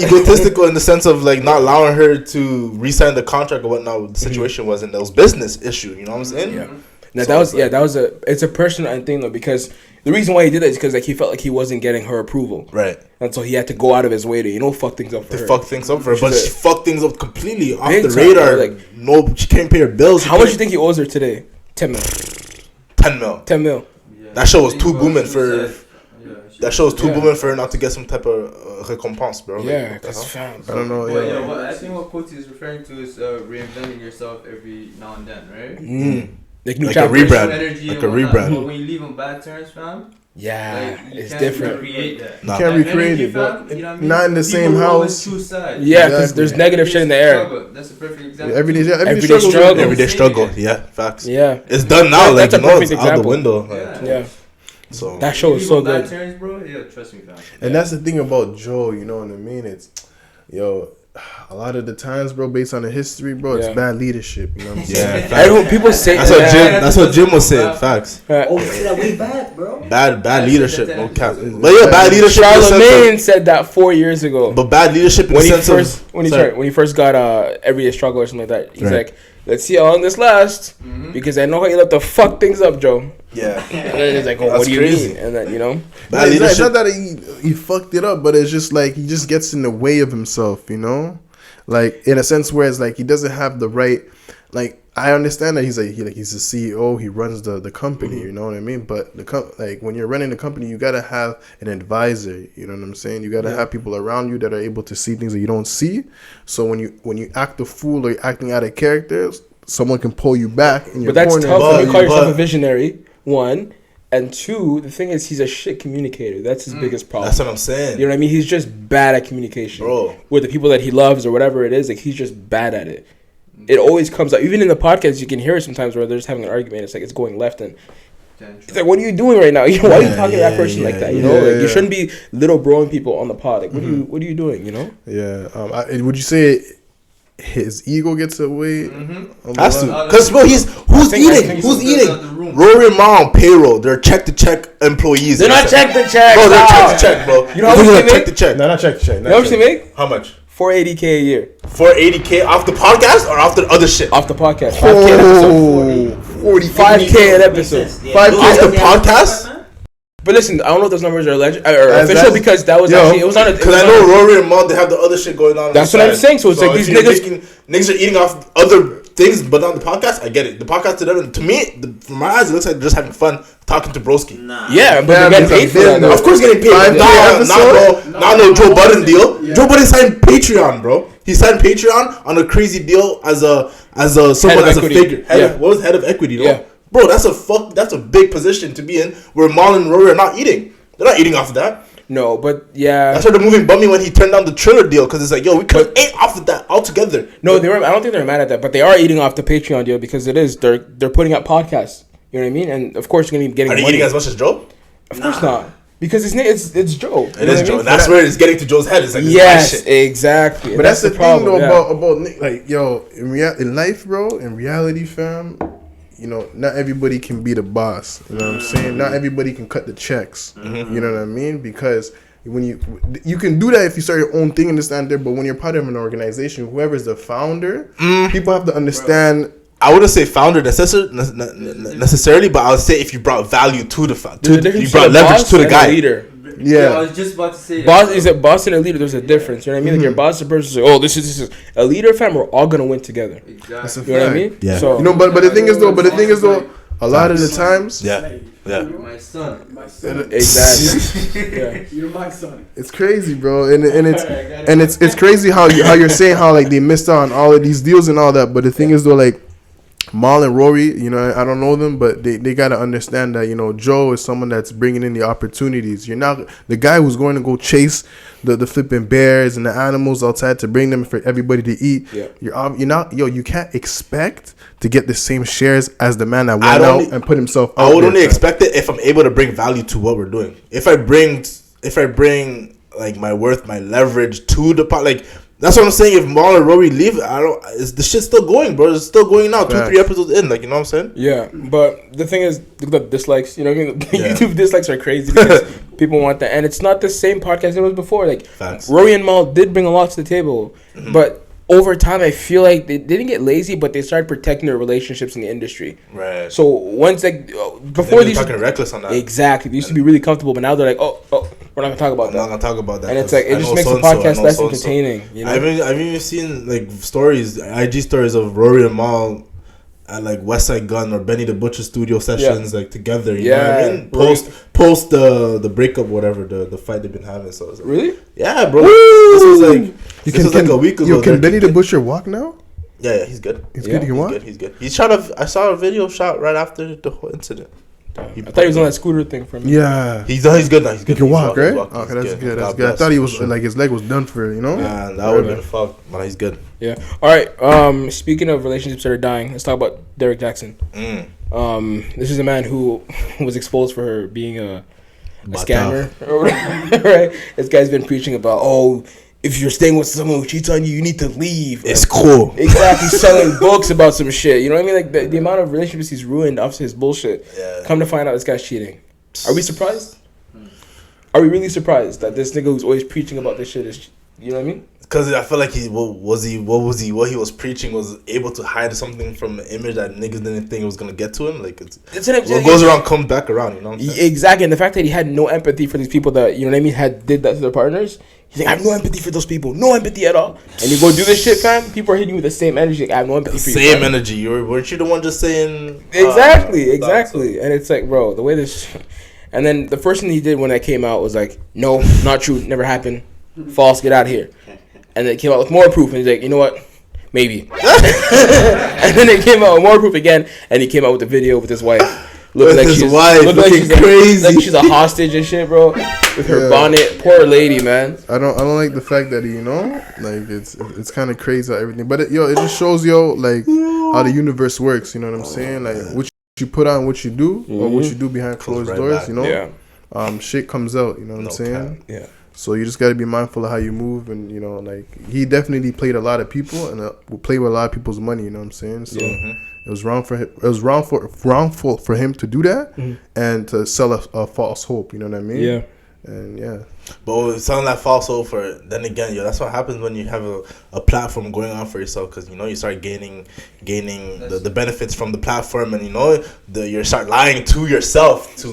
egotistical in the sense of like not allowing her to re-sign the contract or whatnot. The situation was, and that was business issue. You know what I'm saying? Yeah. Now it's a personal thing though because. The reason why he did that is because like he felt like he wasn't getting her approval, right? And so he had to go out of his way to fuck things up for her. Fuck things up for her, but she fucked things up completely off the radar. Like no, she can't pay her bills. How much do you think he owes her today? 10 mil. 10 mil. Yeah, that show was too booming for. That show was too booming for her not to get some type of recompense, bro. Yeah, because I don't know. I think what Koti is referring to is reinventing yourself every now and then, right? Like a rebrand. But when you leave on bad terms, fam. Yeah, it's different. Recreate that. You can't recreate it, but you know what I mean? Not in the same house. Yeah, because there's negative shit in the air. That's a perfect example. Everyday struggle. Yeah, facts. Yeah, it's done now. That's like a perfect it's example. out the window. Yeah. So that show is so good. Bad turns, bro. Yeah, trust me, fam. And that's the thing about Joe. You know what I mean? It's a lot of the times, bro, based on the history, bro, it's bad leadership. You know what I'm saying? Yeah, people say that's what Jim was saying. Facts. Oh, you say that way back, bro. Bad leadership, no cap. But yeah, bad leadership. Charlemagne said that 4 years ago. But bad leadership in the sense of when he first got Everyday Struggle or something like that. He's like, let's see how long this lasts because I know how you let the fuck things up, Joe. Yeah. And then he's like, oh, what do you mean? And then, it's not that he fucked it up, but it's just like he just gets in the way of himself, you know? Like, in a sense where it's like he doesn't have the right, like, I understand that he's the CEO, he runs the company, you know what I mean? But like when you're running the company, you gotta have an advisor, you know what I'm saying? You gotta have people around you that are able to see things that you don't see. So when you act a fool or you're acting out of character, someone can pull you back in your corner. But that's tough when you call yourself a visionary. 1 and 2. The thing is, he's a shit communicator. That's his biggest problem. That's what I'm saying. You know what I mean? He's just bad at communication, bro. With the people that he loves or whatever it is. Like he's just bad at it. It always comes out. Even in the podcast, you can hear it sometimes where they're just having an argument. It's like it's going left and. It's like, what are you doing right now? Why are you talking to that person like that? You shouldn't be little broing people on the pod. Like, what are you doing? You know? Yeah. Would you say his ego gets away? Has to, because bro, who's eating? Rory and Ma on payroll. They're check to check employees. They're not check to check. Bro, they're check to check, bro. You know how much they make? Check to check. No, not check to check. You know how much they make? How much? $480K a year. $480K off the podcast or off the other shit? Off the podcast. 5K an episode. 45K an episode. 5K off the podcast. But listen, I don't know if those numbers are official because that was actually it was on a. Because I know Rory and Maul, they have the other shit going on. That's what I'm saying. So it's like these niggas are eating off other things, but on the podcast, I get it. The podcast to them, to me, from my eyes, it looks like they're just having fun talking to Broski. Yeah, but they're getting paid for that. Of course, getting paid. Not no Joe Budden deal. Yeah. Joe Budden signed Patreon, bro. He signed Patreon on a crazy deal as a figure. What was head of equity? Though? Yeah. Bro, that's a big position to be in where Maul and Rory are not eating. They're not eating off of that. No, but yeah. That's where the movie bummed me when he turned down the Triller deal because it's like, yo, we could have ate off of that altogether. No, they were. I don't think they're mad at that, but they are eating off the Patreon deal because it is. They're putting out podcasts. You know what I mean? And of course, you're gonna be getting. Are they money. eating as much as Joe? Of course not. Because it's Joe. It is Joe. That's where it's getting to Joe's head. It's like, yes, exactly. But that's the problem, thing though about like, yo, in life, bro, in reality, fam. You know, not everybody can be the boss. You know what I'm saying? Not everybody can cut the checks. Mm-hmm. You know what I mean? Because when you can do that if you start your own thing and this and there, but when you're part of an organization, whoever's the founder, people have to understand. I wouldn't say founder necessarily, but I would say if you brought value to the you brought leverage to the guy. Leader. Yeah, I was just about to say boss is a boss and a leader. There's a difference. You know what I mean? Like your boss is a person. Like, oh, this is a leader. Fam, we're all gonna win together. Exactly. That's a fact. You know what I mean? Yeah. So, but the thing is though, a lot of the times, yeah. My son. Exactly. Yeah. You're my son. It's crazy, bro, and it's crazy how you're saying how like they missed out on all of these deals and all that. But the thing is though, like Mal and Rory, you know, I don't know them, but they got to understand that, you know, Joe is someone that's bringing in the opportunities. You're not the guy who's going to go chase the flipping bears and the animals outside to bring them for everybody to eat. Yeah. You're not, you can't expect to get the same shares as the man that went out and put himself out. I would only expect it if I'm able to bring value to what we're doing. If I bring like my worth, my leverage to the part, like, that's what I'm saying. If Mal and Rory leave, the shit's still going, bro. It's still going now. 2-3 episodes in, like, you know what I'm saying? Yeah, but the thing is, the dislikes. You know what I mean? YouTube dislikes are crazy because people want that, and it's not the same podcast it was before. Like, facts. Rory and Mal did bring a lot to the table, but over time, I feel like they didn't get lazy, but they started protecting their relationships in the industry. Right. So once, like, before these talking reckless on that. Exactly. They used to be really comfortable, but now they're like, oh, we're not gonna talk about that. I'm not gonna talk about that. And it's like it just makes the podcast less entertaining. You know? I've even seen like stories, IG stories of Rory and Mal at like West Side Gun or Benny the Butcher studio sessions, like together. You know what I mean? Post the breakup, whatever the fight they've been having. So it's like, really? Yeah, bro. This was like a week ago. Can Benny the Butcher walk now? Yeah, he's good. He's good. He can walk. He's good. I saw a video shot right after the whole incident. I thought he was on that scooter thing from me. Yeah, he's good now. He's good. He can walk, right? Okay, that's good. That's good. I thought he was like his leg was done for, you know. Yeah, that would have been fucked, but he's good. Yeah. All right. Speaking of relationships that are dying, let's talk about Derrick Jaxn. This is a man who was exposed for being a scammer. Right. This guy's been preaching about, if you're staying with someone who cheats on you, you need to leave. It's cool. Exactly. Selling books about some shit. You know what I mean? Like the amount of relationships he's ruined off his bullshit. Yeah. Come to find out this guy's cheating. Are we surprised? Are we really surprised that this nigga who's always preaching about this shit is, you know what I mean? Because I feel like what he was preaching was able to hide something from an image that niggas didn't think it was gonna get to him. Like what goes around comes back around. You know what I'm saying? Exactly. And the fact that he had no empathy for these people that, you know what I mean, did that to their partners. He's like, I have no empathy for those people. No empathy at all. And you go do this shit, fam. People are hitting you with the same energy. Like, I have no empathy for you. Same energy. Weren't you the one just saying? Exactly. And it's like, bro, the way this. And then the first thing he did when that came out was like, no, not true, never happened, false, get out of here. And then it came out with more proof, and he's like, you know what? Maybe. And then it came out with more proof again, and he came out with a video with his wife. Looking like she's crazy. Like she's a hostage and shit, bro. With her bonnet. Poor lady, man. I don't like the fact that, you know, like it's kind of crazy how everything. But it just shows, like how the universe works, you know what I'm saying? Like what you put on, what you do, or what you do behind closed doors, back. You know? Yeah. Shit comes out, you know what I'm saying? Yeah. So you just got to be mindful of how you move, and you know, like he definitely played a lot of people and played with a lot of people's money. You know what I'm saying? So it was wrong for him. It was wrongful for him to do that and to sell a false hope. You know what I mean? Yeah. And but selling that false hope then again, that's what happens when you have a platform going on for yourself, because you know you start gaining the benefits from the platform, and you know you start lying to yourself to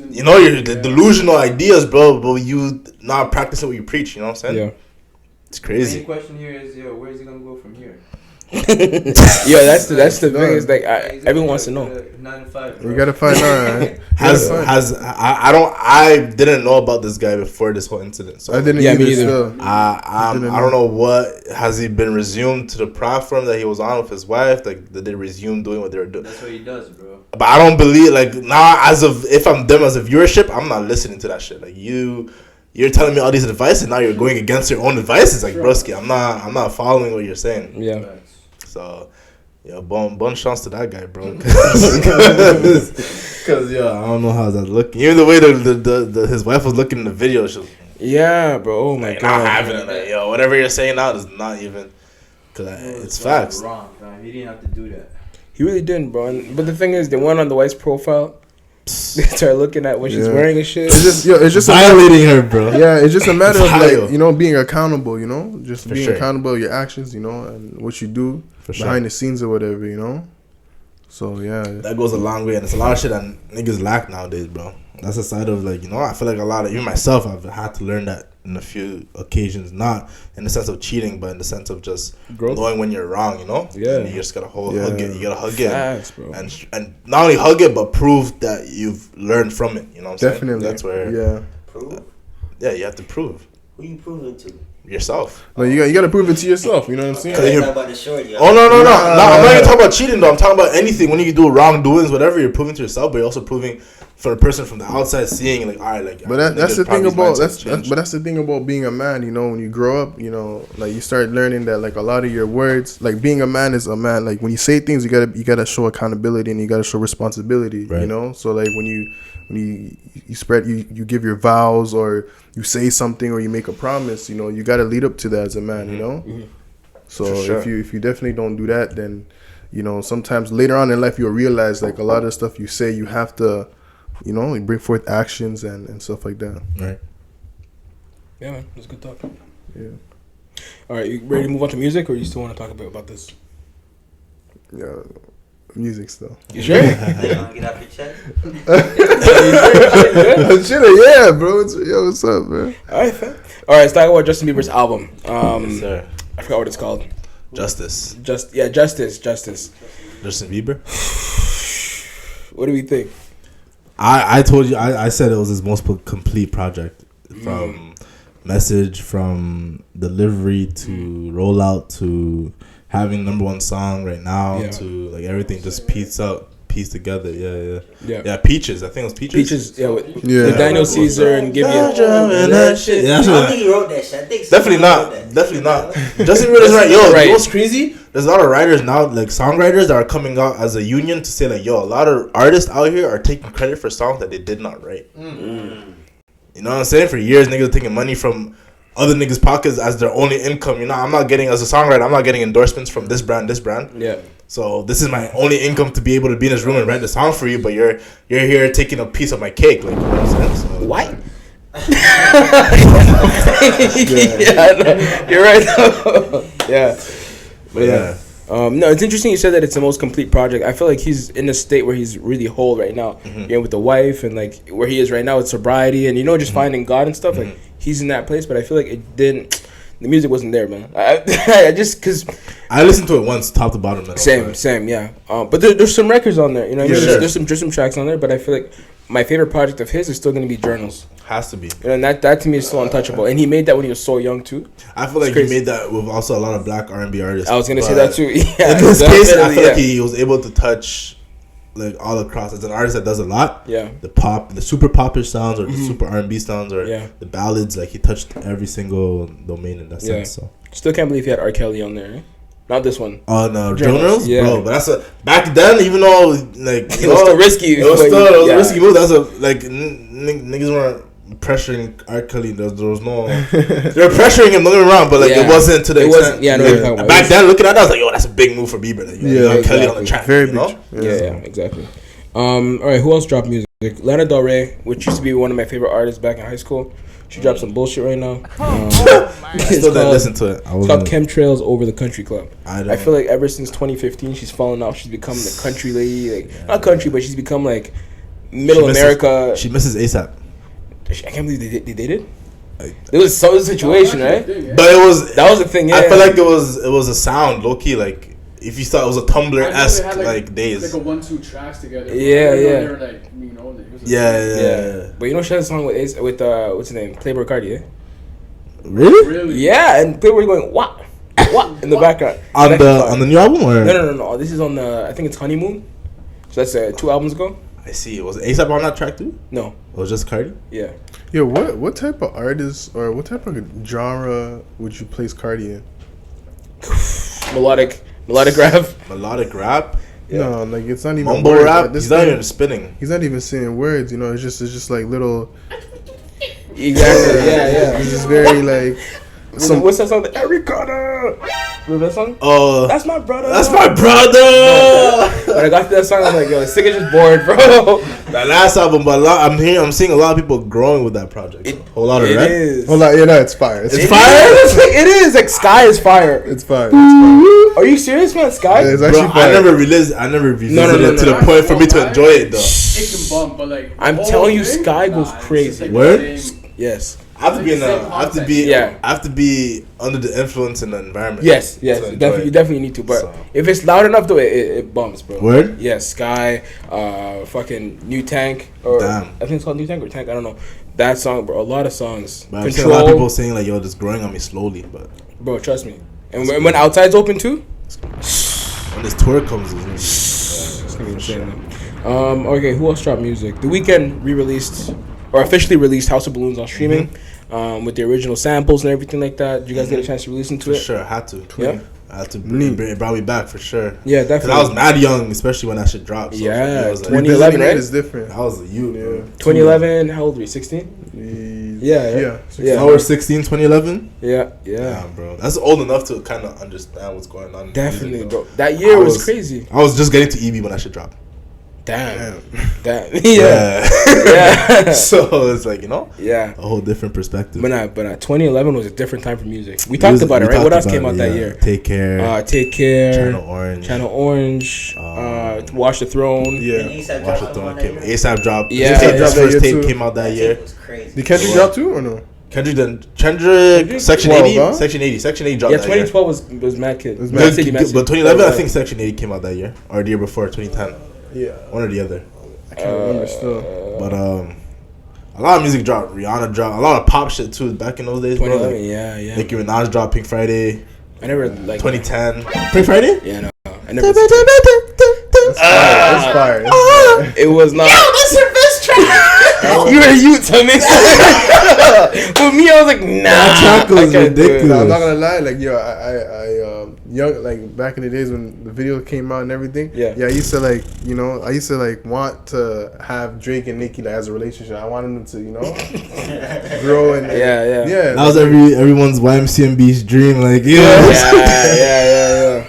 you know your delusional ideas, bro. But you not practicing what you preach. You know what I'm saying? Yeah, it's crazy. The main question here is, where is he gonna go from here? That's the biggest thing. Everyone wants to know. 9 to 5. We gotta find out. I didn't know about this guy before this whole incident. So I didn't either. I don't know what has he been resumed to the platform that he was on with his wife. Like, did they resume doing what they were doing? That's what he does, bro. But I don't believe, like, now if I'm them as a viewership, I'm not listening to that shit. Like, you you're telling me all these advice, and now you're going against your own advice. It's like, broski, I'm not following what you're saying. Yeah. So, bon chance to that guy, bro. Because, I don't know how that looking. Even the way the his wife was looking in the video, she was, bro. Oh my god. Not having it. Like, whatever you're saying now is not even. Because it's facts. Wrong, man. He didn't have to do that. He really didn't, bro. But the thing is, they went on the wife's profile. They start looking at what she's wearing and shit. It's just violating her, bro. Yeah, it's just a matter of like being accountable. Just being accountable of your actions. And what you do behind the scenes or whatever. So that goes a long way, and it's a lot of shit that niggas lack nowadays, bro. That's a side of like I feel like a lot of even myself, I've had to learn that in a few occasions, not in the sense of cheating, but in the sense of just knowing when you're wrong, Yeah. And you just gotta hug it. You gotta hug Facts, it, bro. and not only hug it, but prove that you've learned from it. You know what I'm Definitely. saying? That's where Prove? you have to prove Who you proving to? yourself. No, you gotta prove it to yourself. You know what I'm saying? Talking about the shorty. Oh no! I'm not even talking about cheating though. I'm talking about anything. When you do wrongdoings, whatever, you're proving to yourself, but you're also proving for a person from the outside seeing, like, all right, like. But that's the thing about that's the thing about being a man. When you grow up, like you start learning that like a lot of your words, like being a man is a man. Like when you say things, you gotta show accountability and you gotta show responsibility. Right. So like when you spread you give your vows or you say something or you make a promise, you gotta lead up to that as a man. Mm-hmm. So if you definitely don't do that, then sometimes later on in life you'll realize like a lot of stuff you say you have to. You bring forth actions and stuff like that. Right. Yeah, man. That's good talk. Yeah. All right, you ready to move on to music, or you still want to talk about this? Yeah, music still. You sure? You want to get off your chest? Yeah, bro. What's up, man? All right, fam. All right, let's talk about Justin Bieber's album. Yes, sir. I forgot what it's called. Justice. Justice. Justin Bieber. What do we think? I told you, I said it was his most complete project. From message, from delivery to rollout to having #1 song right now to like everything just pieced together. Yeah. Peaches. I think it was Peaches. With Daniel Caesar and Give You. And that shit. I don't think he wrote that shit. I think Definitely not. Justin Bieber is right. You know what's crazy? There's a lot of writers now, like songwriters, that are coming out as a union to say like, a lot of artists out here are taking credit for songs that they did not write. You know what I'm saying? For years, niggas are taking money from other niggas' pockets as their only income. I'm not getting, as a songwriter, I'm not getting endorsements from this brand. Yeah. So this is my only income to be able to be in this room and write the song for you, but you're here taking a piece of my cake. Like, you know what I'm saying? So, what? You're right. Yeah. But yeah. No, it's interesting you said that it's the most complete project. I feel like he's in a state where he's really whole right now. With the wife and like where he is right now with sobriety and just finding God and stuff. Like he's in that place, but I feel like the music wasn't there, man. I just because I listened to it once, top to bottom. Same, yeah. But there's some records on there. Sure. There's some tracks on there, but I feel like my favorite project of his is still going to be Journals. Has to be. And that to me is still untouchable. And he made that when he was so young too. I feel like he made that with also a lot of black R&B artists. I was going to say that too. Yeah, in this case, I feel like he was able to touch like all across. As an artist that does a lot. Yeah. The super popish sounds or the super R&B sounds or the ballads. Like he touched every single domain in that sense. So still can't believe he had R. Kelly on there. Not this one. Oh no, Journals, bro. But that's back then. Even though like it was still risky. It was still a risky move. That's niggas weren't pressuring R. Kelly. There was no. They were pressuring him. Don't get me wrong, but like it wasn't to the extent. Back then, looking at that, I was like, that's a big move for Bieber. Like, Kelly on the track. Very big. Yeah, exactly. All right, who else dropped music? Lana Del Rey, which used to be one of my favorite artists back in high school. She dropped some bullshit right now. I still didn't listen to it. It's called Chemtrails Over the Country Club. I feel like ever since 2015, she's fallen off. She's become the country lady. Like not country, but she's become like middle America. She misses ASAP. I can't believe they dated. It was some situation, right? But that was the thing. Yeah, I feel like it was a sound low key like. If you thought it was a Tumblr-esque like days, like a 1-2 tracks together. Yeah. They were like, yeah. But you know she has a song with what's his name, Playboi Carti, eh? Really? Yeah, and Playboi going what in the background on the new album or no. This is on the I think it's Honeymoon. So that's 2 albums ago. I see. Was ASAP on that track too? No. It was just Cardi? Yeah. Yo, what type of artist or what type of genre would you place Cardi in? Melodic rap. Melodic rap? Yeah. No, like it's not even mumble words. rap. Like, He's not even spinning. He's not even saying words. You know, it's just like little. Exactly. Yeah. It's just very like. What's that song? Erica. Remember that song? Oh, that's my brother. That's my brother. When I got to that song, I'm like, yo, this nigga just bored, bro. That last album, but I'm seeing a lot of people growing with that project. Whole lot of it right? is. Hold on, yeah, no, it's fire. It's fire. It is like Sky is fire. It's fire. Are you serious, man? Sky? Yeah, it's actually bro, fire. I never revisited it to the point for me to enjoy it though. It can bump, but like I'm telling you, Sky goes crazy. Word? Yes. I have to be under the influence in the environment. Yes, you definitely need to. But if it's loud enough, though, it bumps, bro. Word? Yes, Sky, fucking New Tank, or damn. I think it's called New Tank or Tank. I don't know. That song, bro. A lot of songs. But I'm sure a lot of people saying like, "Yo, this growing on me slowly." But bro, trust me. And when Outside's open too, when this tour comes, it's gonna be insane. Okay, who else dropped music? The Weeknd re-released or officially released House of Balloons on streaming. With the original samples and everything like that. Did you guys get a chance to listen to it? For sure, I had to. Yeah? I had to it brought me back for sure. Yeah, definitely. Because I was mad young, especially when that shit dropped. So yeah, was 2011, right? It's different. I was a youth, bro. 2011, how old were you? 16? Yeah. I was 16, 2011? Yeah. Yeah, bro. That's old enough to kind of understand what's going on. Definitely, bro. That year was crazy. I was just getting to EB when that shit dropped. Damn. Yeah. So it's like, yeah, a whole different perspective. But 2011 was a different time for music. We talked about it, right? What else came out that year? Take Care. Channel Orange. Watch the Throne. Yeah. Watch the Throne came. ASAP dropped. Yeah. His first tape came out that year. Did Kendrick drop too or no? Kendrick Section 80? Huh? Section 80 dropped. Yeah, 2012 was Mad Kid. But 2011, I think Section 80 came out that year. Or the year before, 2010. Yeah. One or the other. I can't remember still. But a lot of music dropped. Rihanna dropped. A lot of pop shit too back in those days, bro. Like, yeah. Nicki Minaj dropped Pink Friday. I never like 2010. Pink Friday? Yeah, no. I never. That's fire. It was not. Yo, that's her best track. You were a youth to me. For me, I was like, nah. That track was ridiculous. No, I'm not gonna lie. Like, yo, I young, like back in the days when the video came out and everything. Yeah. I used to like want to have Drake and Nicki as a relationship. I wanted them to, grow and yeah. That was everyone's YMCMB's dream. Like, yeah.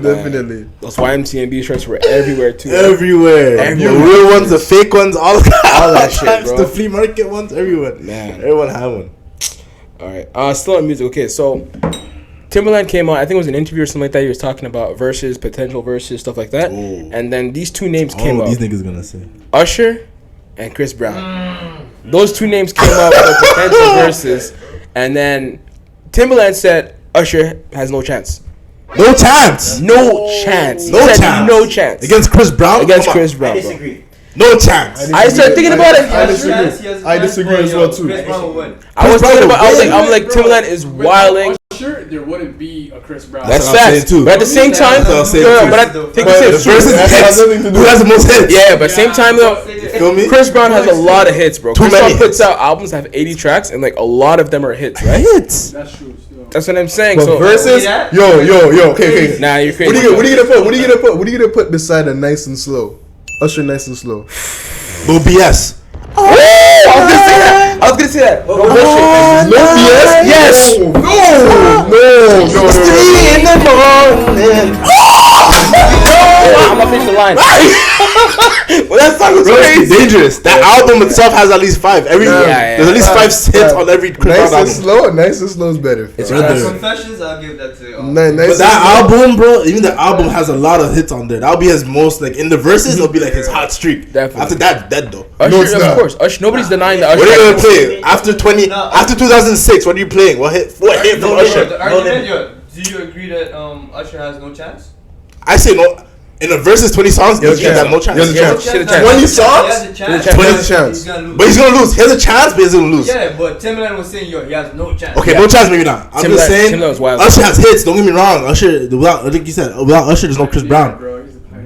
Definitely. Those YMCMB shirts were everywhere too. Everywhere. The real ones, the fake ones, all that shit, bro. The flea market ones, everyone. Man. Everyone had one. Alright. Still on music. Okay, so Timberland came out, I think it was an interview or something like that. He was talking about verses, potential verses, stuff like that. Ooh. And then these two names came up. These niggas gonna say Usher and Chris Brown. Those two names came up for potential verses. And then Timberland said Usher has no chance. No chance. No chance. No chance. No chance. Against Chris Brown? Against Chris Brown. I disagree. No chance. I started thinking about it. I disagree as well too. I was thinking about. I'm like Timberland is wilding. Sure, there wouldn't be a Chris Brown. That's facts. But at the same time, but I think it's versus hits. Who has the most hits? Yeah, but at the same time though, Feel me? Chris Brown has a lot of hits, bro. Chris many Brown puts out albums that have 80 tracks, and like a lot of them are hits, right? Hits. That's true. That's what I'm saying. But So versus, yo, okay. Nah, you're crazy. What are you gonna put beside a Nice and Slow? Usher, Nice and Slow. No BS. I was gonna say that. No bullshit. No BS. Yes. No. 3 in the morning. I'm gonna finish the line. Well, that song was crazy. Dangerous. That album itself has at least 5. There's at least 5 hits on every Chris Brown album. Nice and Slow is better. It's Confessions, I'll give that to. But that album, bro, even the album has a lot of hits on there. That'll be his most, like, in the verses, it'll be like his hot streak. Definitely. After that, dead though. Usher, of course. Usher, nobody's denying that. What are you gonna play after 2006? What are you playing? What hit from Usher? The argument, do you agree that Usher has no chance? I say no. In the verses, 20 songs, he has no chance. He has a chance. 20 songs? He has a chance. But he's gonna lose. He has a chance, but he's gonna lose. Yeah, but Timberland was saying, he has no chance. Okay, no chance, maybe not. I'm just saying, Usher has hits. Don't get me wrong. Usher, without Usher, there's no Chris Brown.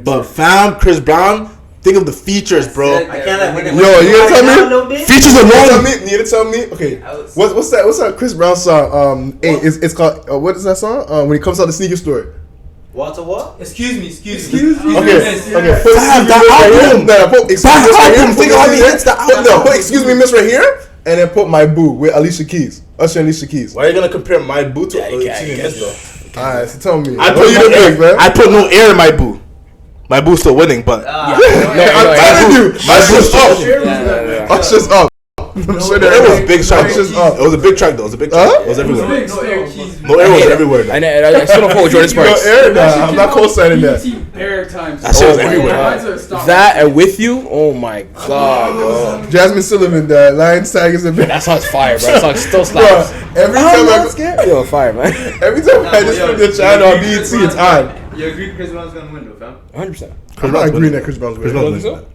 But fam, Chris Brown, Think of the features, bro. I can't like. Yo, you gonna tell me? Features alone. You gonna tell me? Okay. What's that Chris Brown song? Hey, it's called. What is that song? When he comes out the sneaker store. What? Excuse me. Okay. Fam, that album. Think of how many hits that album. Put excuse me, miss right here, and then put My Boo with Alicia Keys. Usher and Alicia Keys. Why are you gonna compare My Boo to Miss though? Alright, so tell me. I put no air in My Boo. My Boo's still winning, but I'm telling you, Usher's up. Usher's up. It was a big track. It was a big track though. It was a big track. It was everywhere. No air was everywhere. And I still don't hold Jordan Sparks. No air, nah. I'm not co-signing that. That shit was everywhere. That and With You, oh my god, bro. Jasmine Sullivan, the Lions, Tigers, and That song's fire, bro. That song still slaps. Every time Yo, fire, man. Every time I just put the channel on BET, it's on. You agree Chris Brown's gonna win though, fam? 100%. I'm not agreeing that Chris Brown's winning. So?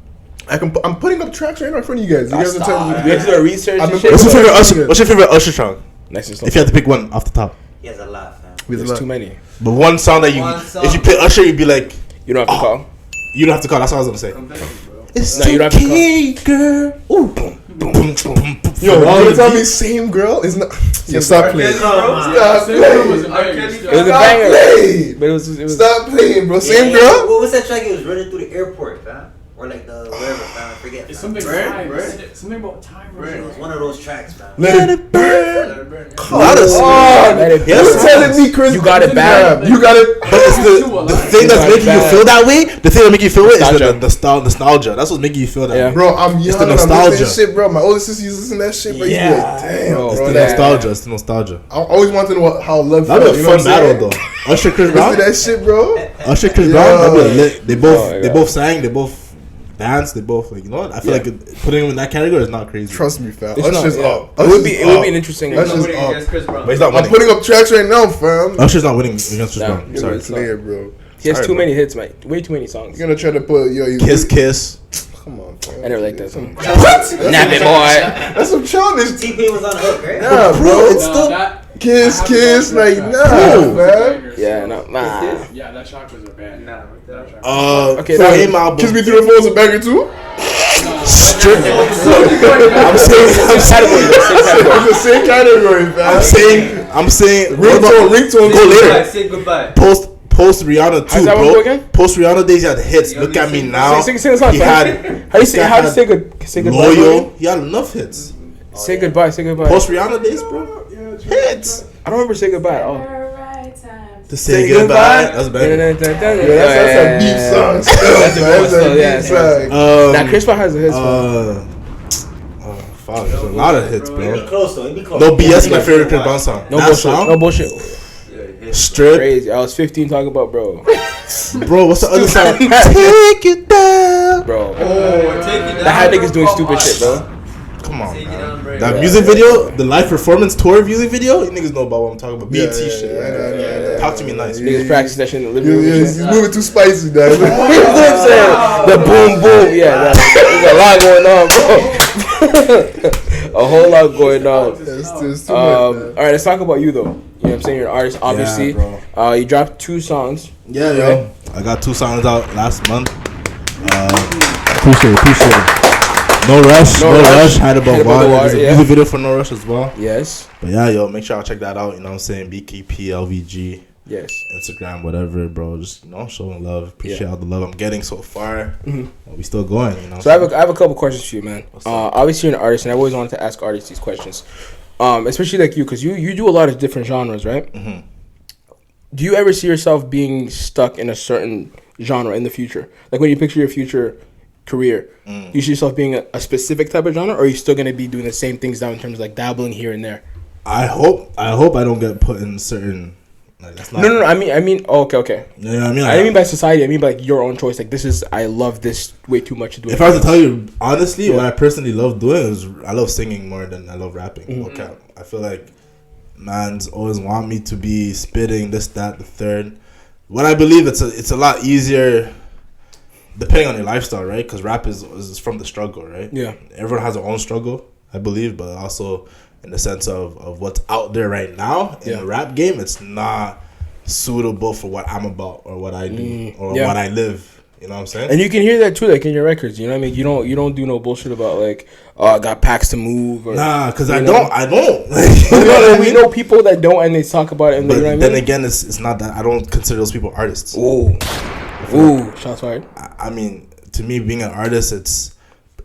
I'm putting up tracks right now in front of you guys. You guys are telling me. We have to do a research and shit. What's your favorite Usher song? Next is If you had to pick one off the top. He has a lot, fam. There's too many. But one song that if you pick Usher, you'd be like, You don't have to call. you don't have to call. That's what I was gonna say. It's No, you don't have to call. girl. Ooh. Boom, boom, boom, boom. Yo, you tell me same girl is not. Yeah, stop playing. Stop playing. It was a banger. But it was Stop playing, bro. Same girl. What was that track? He was running through the airport, fam. Or like the wherever, fam. I forget. It's fam. something time, right? Something about time, It was one of those tracks, fam. Let it burn. Let it You're telling me, Chris. You got it bad. You got it. But it's the thing that's making you feel that way. The thing that making you feel it is the nostalgia. That's what's making you feel that. Yeah. way. Bro, I'm young. It's the I'm nostalgia. listening shit, bro. My older sister used to listen to that shit, bro. You be like, damn, Bro, It's bro. the nostalgia. It's the nostalgia. I always wanted to know how love That'd felt. be a You know fun what I'm saying? battle though. Usher, Chris Listen Brown. to that shit, bro. Usher, Chris Brown. That'd be lit. They both sang. They both danced. They both like, you know what? I feel like putting him in that category is not crazy. Trust me, fam. It's Usher's not, up. It would be an interesting. That's just Nobody up. against Chris Brown. But he's not I'm winning. putting up tracks right now, fam. Usher's not winning against Chris Nah, Brown. you're Sorry. right. It's clear, bro. He has Sorry, too bro. many hits, mate. Way too many songs. You're gonna try to put you Kiss. Come on, fam. I never liked that song. What? Nap it, boy. That's some childish. T-Pain was on the hook, right? Nah, bro. It's still that kiss, like nah, man. Yeah, no, nah. Yeah, that track was a band. Nah, Okay, Same now album. Kiss Me Through the Phone's a banger too. I'm saying. It's the same category, man. I'm saying. Ringtone. Go later. Say goodbye. Post Rihanna too, How's that one go bro. again? Post Rihanna days he had hits. Look at me now. Sing the song. He had How do you say goodbye? Loyal. He had enough hits. Say goodbye. Say goodbye. Post Rihanna days, bro. Hits. I don't remember say goodbye. Oh. To say goodbye. That's better. That's a deep song. That's a good one, yeah. song. Now Chris Brown has a hit. Fuck, there's a lot of hits, It'd be bro. close though. It'd be close. No BS, my favorite Chris Brown song. No That bullshit. song, No bullshit. Strip. Crazy. I was 15 talking about bro. Bro, what's the other song? Take it down. Bro. Oh, take it down. That had niggas doing stupid shit, bro. Come on, Take it man. down, bro. That music video, the live performance tour music video, you niggas know about what I'm talking about. BET shit. Yeah. Talk to me nice. Niggas practice that shit in the living room. He's moving too spicy, dog. You know what I'm saying? The boom boom. Yeah, there's a lot going on, bro. A whole lot going on. It's too much, All man. right, let's talk about you though. You know what I'm saying? You're an artist, obviously. Yeah, You dropped 2 songs. Yeah, yo. I got 2 songs out last month. Appreciate it. No Rush. Had about one. There's a music video for No Rush as well. Yes. But yeah, yo, make sure y'all check that out. You know what I'm saying? BKPLVG. Yes. Instagram, whatever, bro. Just, you know, showing love. Appreciate all the love I'm getting so far. We still going, you know. So I have a couple questions for you, man. Obviously you're an artist, and I've always wanted to ask artists these questions. Especially like you, because you do a lot of different genres, right? Mm-hmm. Do you ever see yourself being stuck in a certain genre in the future? Like when you picture your future career, you see yourself being a specific type of genre, or are you still going to be doing the same things now in terms of like dabbling here and there? I hope I don't get put in certain. Like, that's not, No. I mean. Oh, okay. You know what I mean? I didn't mean by society. I mean by like your own choice. Like this is. I love this way too much to do. If I was to tell you honestly, what I personally love doing is I love singing more than I love rapping. Okay, I feel like man's always want me to be spitting this, that, the third. When I believe it's a lot easier, depending on your lifestyle, right? Because rap is from the struggle, right? Yeah. Everyone has their own struggle, I believe, but also in the sense of what's out there right now in the rap game, it's not suitable for what I'm about or what I do or what I live. You know what I'm saying? And you can hear that too, like in your records. You know what I mean? You don't do no bullshit about like, oh, I got packs to move. Or, nah, because I know? don't. You know what I mean? We know people that don't, and they talk about it. And but you know what then I mean? again, it's not that I don't consider those people artists. Ooh, shots fired. I mean, to me, being an artist, it's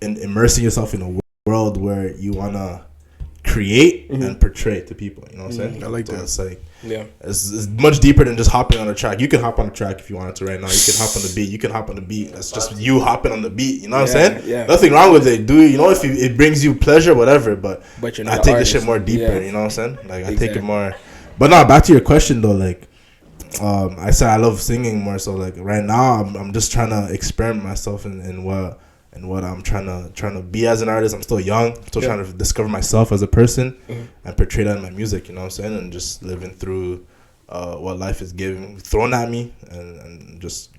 immersing yourself in a world where you wanna create and portray to people. You know what I'm saying? I like that. It's like, yeah, it's much deeper than just hopping on a track. You can hop on a track if you wanted to right now. You can hop on the beat. You can hop on the beat. That's just you hopping on the beat. You know what I'm saying? Yeah. Nothing wrong with it, dude. You know, if it brings you pleasure, whatever. But you're not I take artist. this shit more deeper. Yeah. You know what I'm saying? Like I take it more. But no, back to your question though. Like, I said I love singing more. So like right now, I'm just trying to experiment myself in what I'm trying to be as an artist. I'm still young. I'm still trying to discover myself as a person and portray that in my music. You know what I'm saying? And just living through what life is giving, thrown at me, and just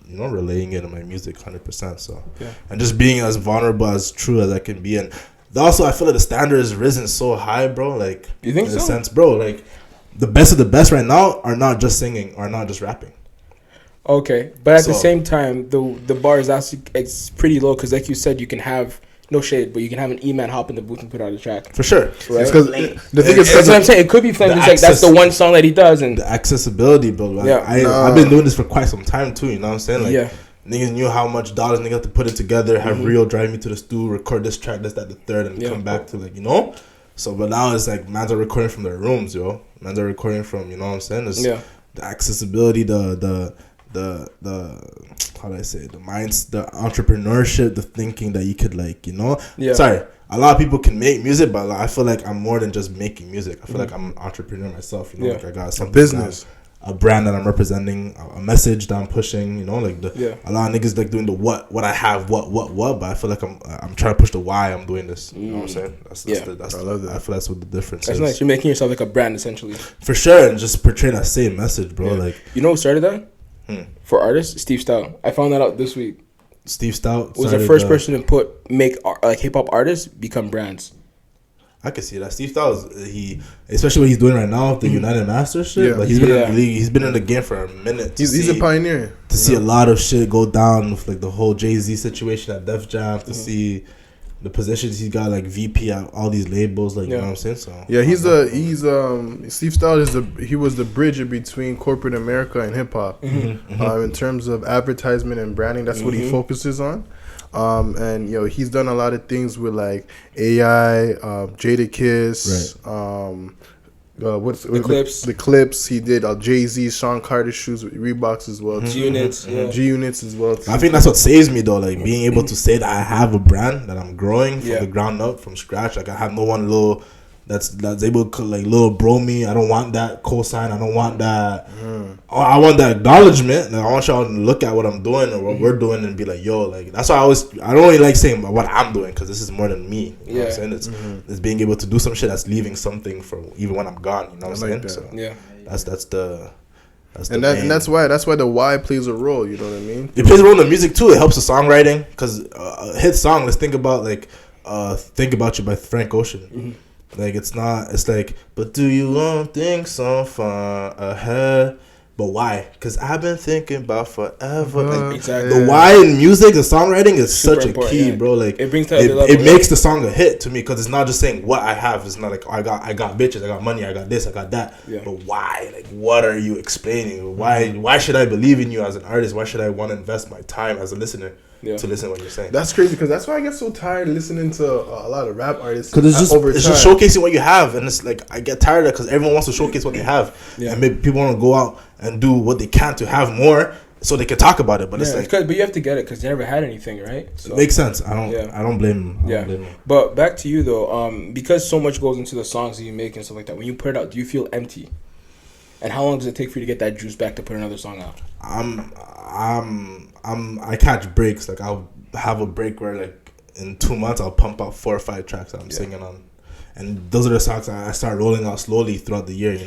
relaying it in my music 100%. So and just being as vulnerable, as true as I can be. And also, I feel like the standard has risen so high, bro. Like, you think in so? a sense, bro. Like, the best of the best right now are not just singing, or not just rapping. Okay, but at the same time, the bar is actually it's pretty low because, like you said, you can have no shade, but you can have an E-man hop in the booth and put out a track For sure. right? Because the thing is, That's what I'm saying. It could be Flame. It's like that's the one song that he does, and The accessibility, bro. Like, I've been doing this for quite some time too. You know what I'm saying? Like, niggas knew how much dollars niggas have to put it together. Have Rio drive me to the studio, record this track, this, that, the third, and come back to like So, but now it's like mans are recording from their rooms, yo. Mans are recording from, you know what I'm saying? It's the accessibility, the how do I say it? The minds, the entrepreneurship, the thinking that you could like, Sorry, a lot of people can make music, but like, I feel like I'm more than just making music. I feel like I'm an entrepreneur myself. Like I got some business, a brand that I'm representing, a message that I'm pushing. Like a lot of niggas like doing the what I have, what, but I feel like I'm trying to push the why I'm doing this. You know what I'm saying? That's I love that. I feel that's what the difference is. That's nice. You're making yourself like a brand essentially. For sure, and just portray that same message, bro. Like, you know who started that? For artists, Steve Stout. I found that out this week. Steve Stout was the first person to make like hip hop artists become brands. I can see that. Steve Stout especially what he's doing right now with the United Masters shit. Yeah. Like he's been in the league. He's been in the game for a minute. He's a pioneer. To see a lot of shit go down with like the whole Jay-Z situation at Def Jam. To see the positions he's got, like VP at all these labels, like you know what I'm saying. So Steve Stout he was the bridge between corporate America and hip hop. In terms of advertisement and branding, that's what he focuses on. And he's done a lot of things with like AI, Jadakiss, what's the Clips? The Clips. He did Jay-Z, Sean Carter shoes with Reeboks as well. G-Units, G-Units as well. I think that's what saves me though, like being able to say that I have a brand that I'm growing from the ground up, from scratch. Like I have no one little that's able to like little bro me. I don't want that cosign. I don't want that. I want that acknowledgement. Like, I want y'all to look at what I'm doing or what we're doing and be like, yo, like that's why I don't really like saying what I'm doing because this is more than me. You know what I'm saying? It's being able to do some shit that's leaving something for even when I'm gone. You know what I'm saying? So that's why the why plays a role. You know what I mean? It plays a role in the music too. It helps the songwriting because a hit song. Let's think about like "Think About You" by Frank Ocean. Like it's like, but do you want things so far ahead? But why? Because I've been thinking about forever. Like, exactly. The why in music, the songwriting is such a key, bro. Like it brings it makes the song a hit to me because it's not just saying what I have. It's not like I got bitches, I got money, I got this, I got that. But why? Like what are you explaining? Why should I believe in you as an artist? Why should I want to invest my time as a listener? To listen to what you're saying. That's crazy because that's why I get so tired listening to a lot of rap artists. Because it's just showcasing what you have, and it's like I get tired of it because everyone wants to showcase what they have, and maybe people want to go out and do what they can to have more, so they can talk about it. But it's like, but you have to get it because they never had anything, right? So, it makes sense. I don't blame them. Blame them. But back to you though, because so much goes into the songs that you make and stuff like that. When you put it out, do you feel empty? And how long does it take for you to get that juice back to put another song out? I catch breaks. Like I'll have a break where like in 2 months I'll pump out 4 or 5 tracks that I'm singing on, and those are the songs I start rolling out slowly throughout the year.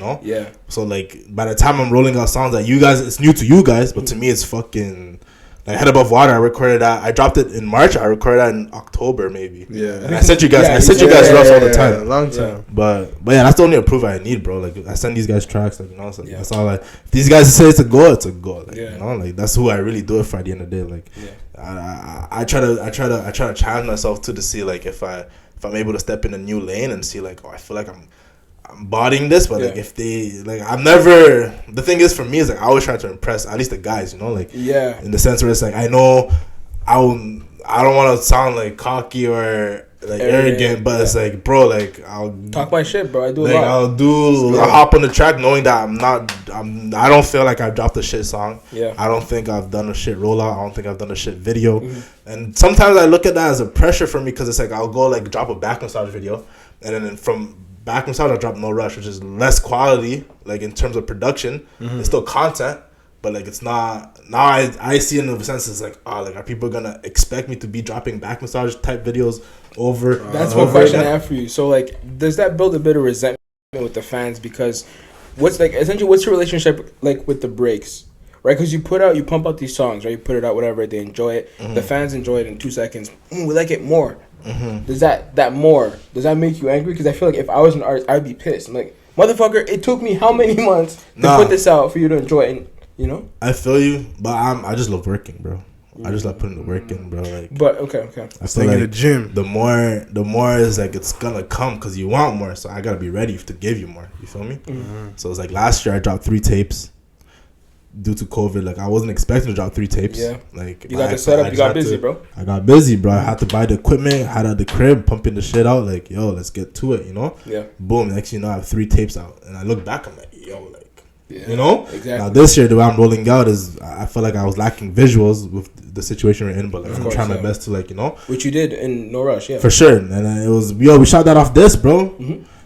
So like by the time I'm rolling out songs that you guys, it's new to you guys, but to me it's fucking Like Head Above Water, I recorded that. I dropped it in March. I recorded that in October, maybe. Yeah. And I sent you guys. I sent you guys rough all the time. Long time. But yeah, that's the only approval I need, bro. Like I send these guys tracks, like so that's all. Like if these guys say it's a goal, it's a goal. Like, like that's who I really do it for at the end of the day. Like I try to challenge myself to see like if I'm able to step in a new lane and see like I feel like I'm bodying this, but like if they like I'm never. The thing is for me is like I always try to impress at least the guys, like in the sense where it's like I know I don't want to sound like cocky or like arrogant, but it's like bro, like I'll talk my shit, bro. I do like I'll hop on the track knowing that I don't feel like I've dropped a shit song. I don't think I've done a shit rollout. I don't think I've done a shit video. And sometimes I look at that as a pressure for me because it's like I'll go like drop a back massage video, and then from back massage I drop No Rush, which is less quality like in terms of production. It's still content, but like it's not. Now I see it in the sense it's like like are people gonna expect me to be dropping back massage type videos over? That's one question I have for you. So like, does that build a bit of resentment with the fans? Because what's your relationship like with the breaks? Right, because you pump out these songs, right? You put it out, whatever, they enjoy it. The fans enjoy it in 2 seconds. We like it more. Does that make you angry? Because I feel like if I was an artist, I'd be pissed. I'm like, motherfucker, it took me how many months to put this out for you to enjoy it? And, I feel you, but I just love working, bro. I just like putting the work in, bro. Like, but okay. I feel like in the gym, the more is like it's gonna come because you want more. So I gotta be ready to give you more. You feel me? So it's like last year I dropped 3 tapes. Due to COVID, like I wasn't expecting to drop 3 tapes. Yeah, like you got the setup. You got busy, bro. I got busy, bro. I had to buy the equipment. Had at the crib, pumping the shit out. Like, yo, let's get to it. Yeah. Boom. Next, I have 3 tapes out, and I look back. I'm like, yo, like, exactly. Now this year, the way I'm rolling out is, I feel like I was lacking visuals with the situation we're in, but like I'm trying my best to like, which you did in No Rush, for sure. And it was, we shot that off this, bro.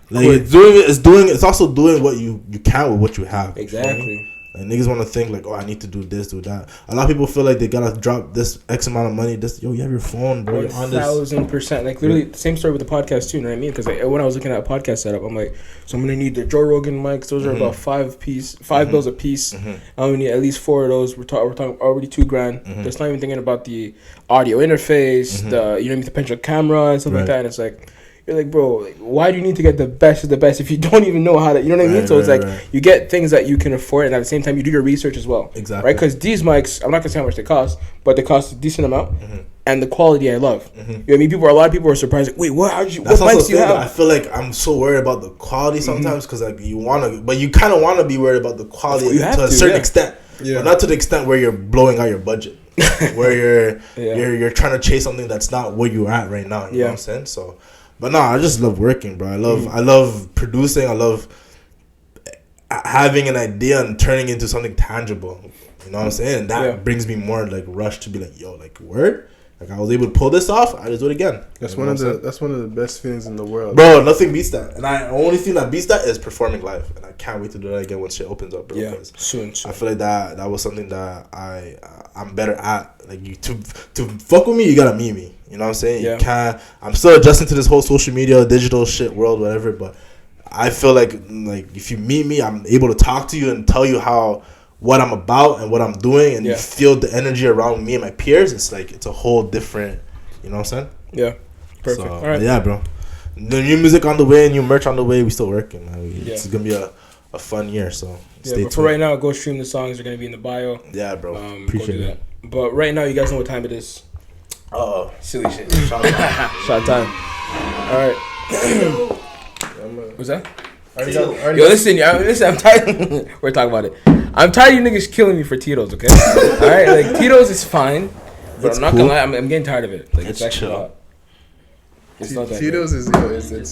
Like it's also doing what you can with what you have. Exactly. Like niggas want to think like, I need to do this, do that. A lot of people feel like they gotta drop this X amount of money. You have your phone, bro. 1,000%. Like literally, the same story with the podcast too. You know what I mean? Because when I was looking at a podcast setup, I'm like, so I'm gonna need the Joe Rogan mics. Those are about $5 bills a piece. I'm gonna need at least 4 of those. We're talking already $2,000. Just not even thinking about the audio interface, the potential camera and stuff like that. And it's like, you're like, bro, like, why do you need to get the best of the best if you don't even know how to, you know what I mean? So it's like, you get things that you can afford, and at the same time, you do your research as well. Exactly. Right? Because these mics, I'm not going to say how much they cost, but they cost a decent amount, and the quality I love. You know what I mean? A lot of people are surprised, like, wait, what mics do you have? I feel like I'm so worried about the quality sometimes, because like you kind of want to be worried about the quality to a certain extent. But not to the extent where you're blowing out your budget. Where you're trying to chase something that's not where you're at right now. You know what I'm saying? So... But no, I just love working, bro. I love producing. I love having an idea and turning into something tangible. You know what I'm saying? And that brings me more like rush to be like, yo, like word. Like I was able to pull this off. I just do it again. That's one of the best feelings in the world, bro. Nothing beats that. And the only thing that beats that is performing live. And I can't wait to do that again when shit opens up, bro. Yeah, soon. I feel like that was something that I'm better at. Like you to fuck with me, you gotta meet me. You know what I'm saying? Yeah. You can't. I'm still adjusting to this whole social media, digital shit world, whatever. But I feel like if you meet me, I'm able to talk to you and tell you what I'm about and what I'm doing, and you feel the energy around me and my peers. It's like it's a whole different. You know what I'm saying? Yeah. Perfect. So, all right. Yeah, bro. The new music on the way, new merch on the way. We still working, man. It's gonna be a fun year. So stay tuned. But for right now, go stream the songs. They're gonna be in the bio. Yeah, bro. Appreciate that. But right now, you guys know what time it is. Silly shit. Shot time. All right. What's that? Yo, listen. I'm tired. We're talking about it. I'm tired of you niggas killing me for Tito's, okay? All right, like Tito's is fine, but I'm not gonna lie. I'm getting tired of it. Like it's actually not. It's not that. Tito's it's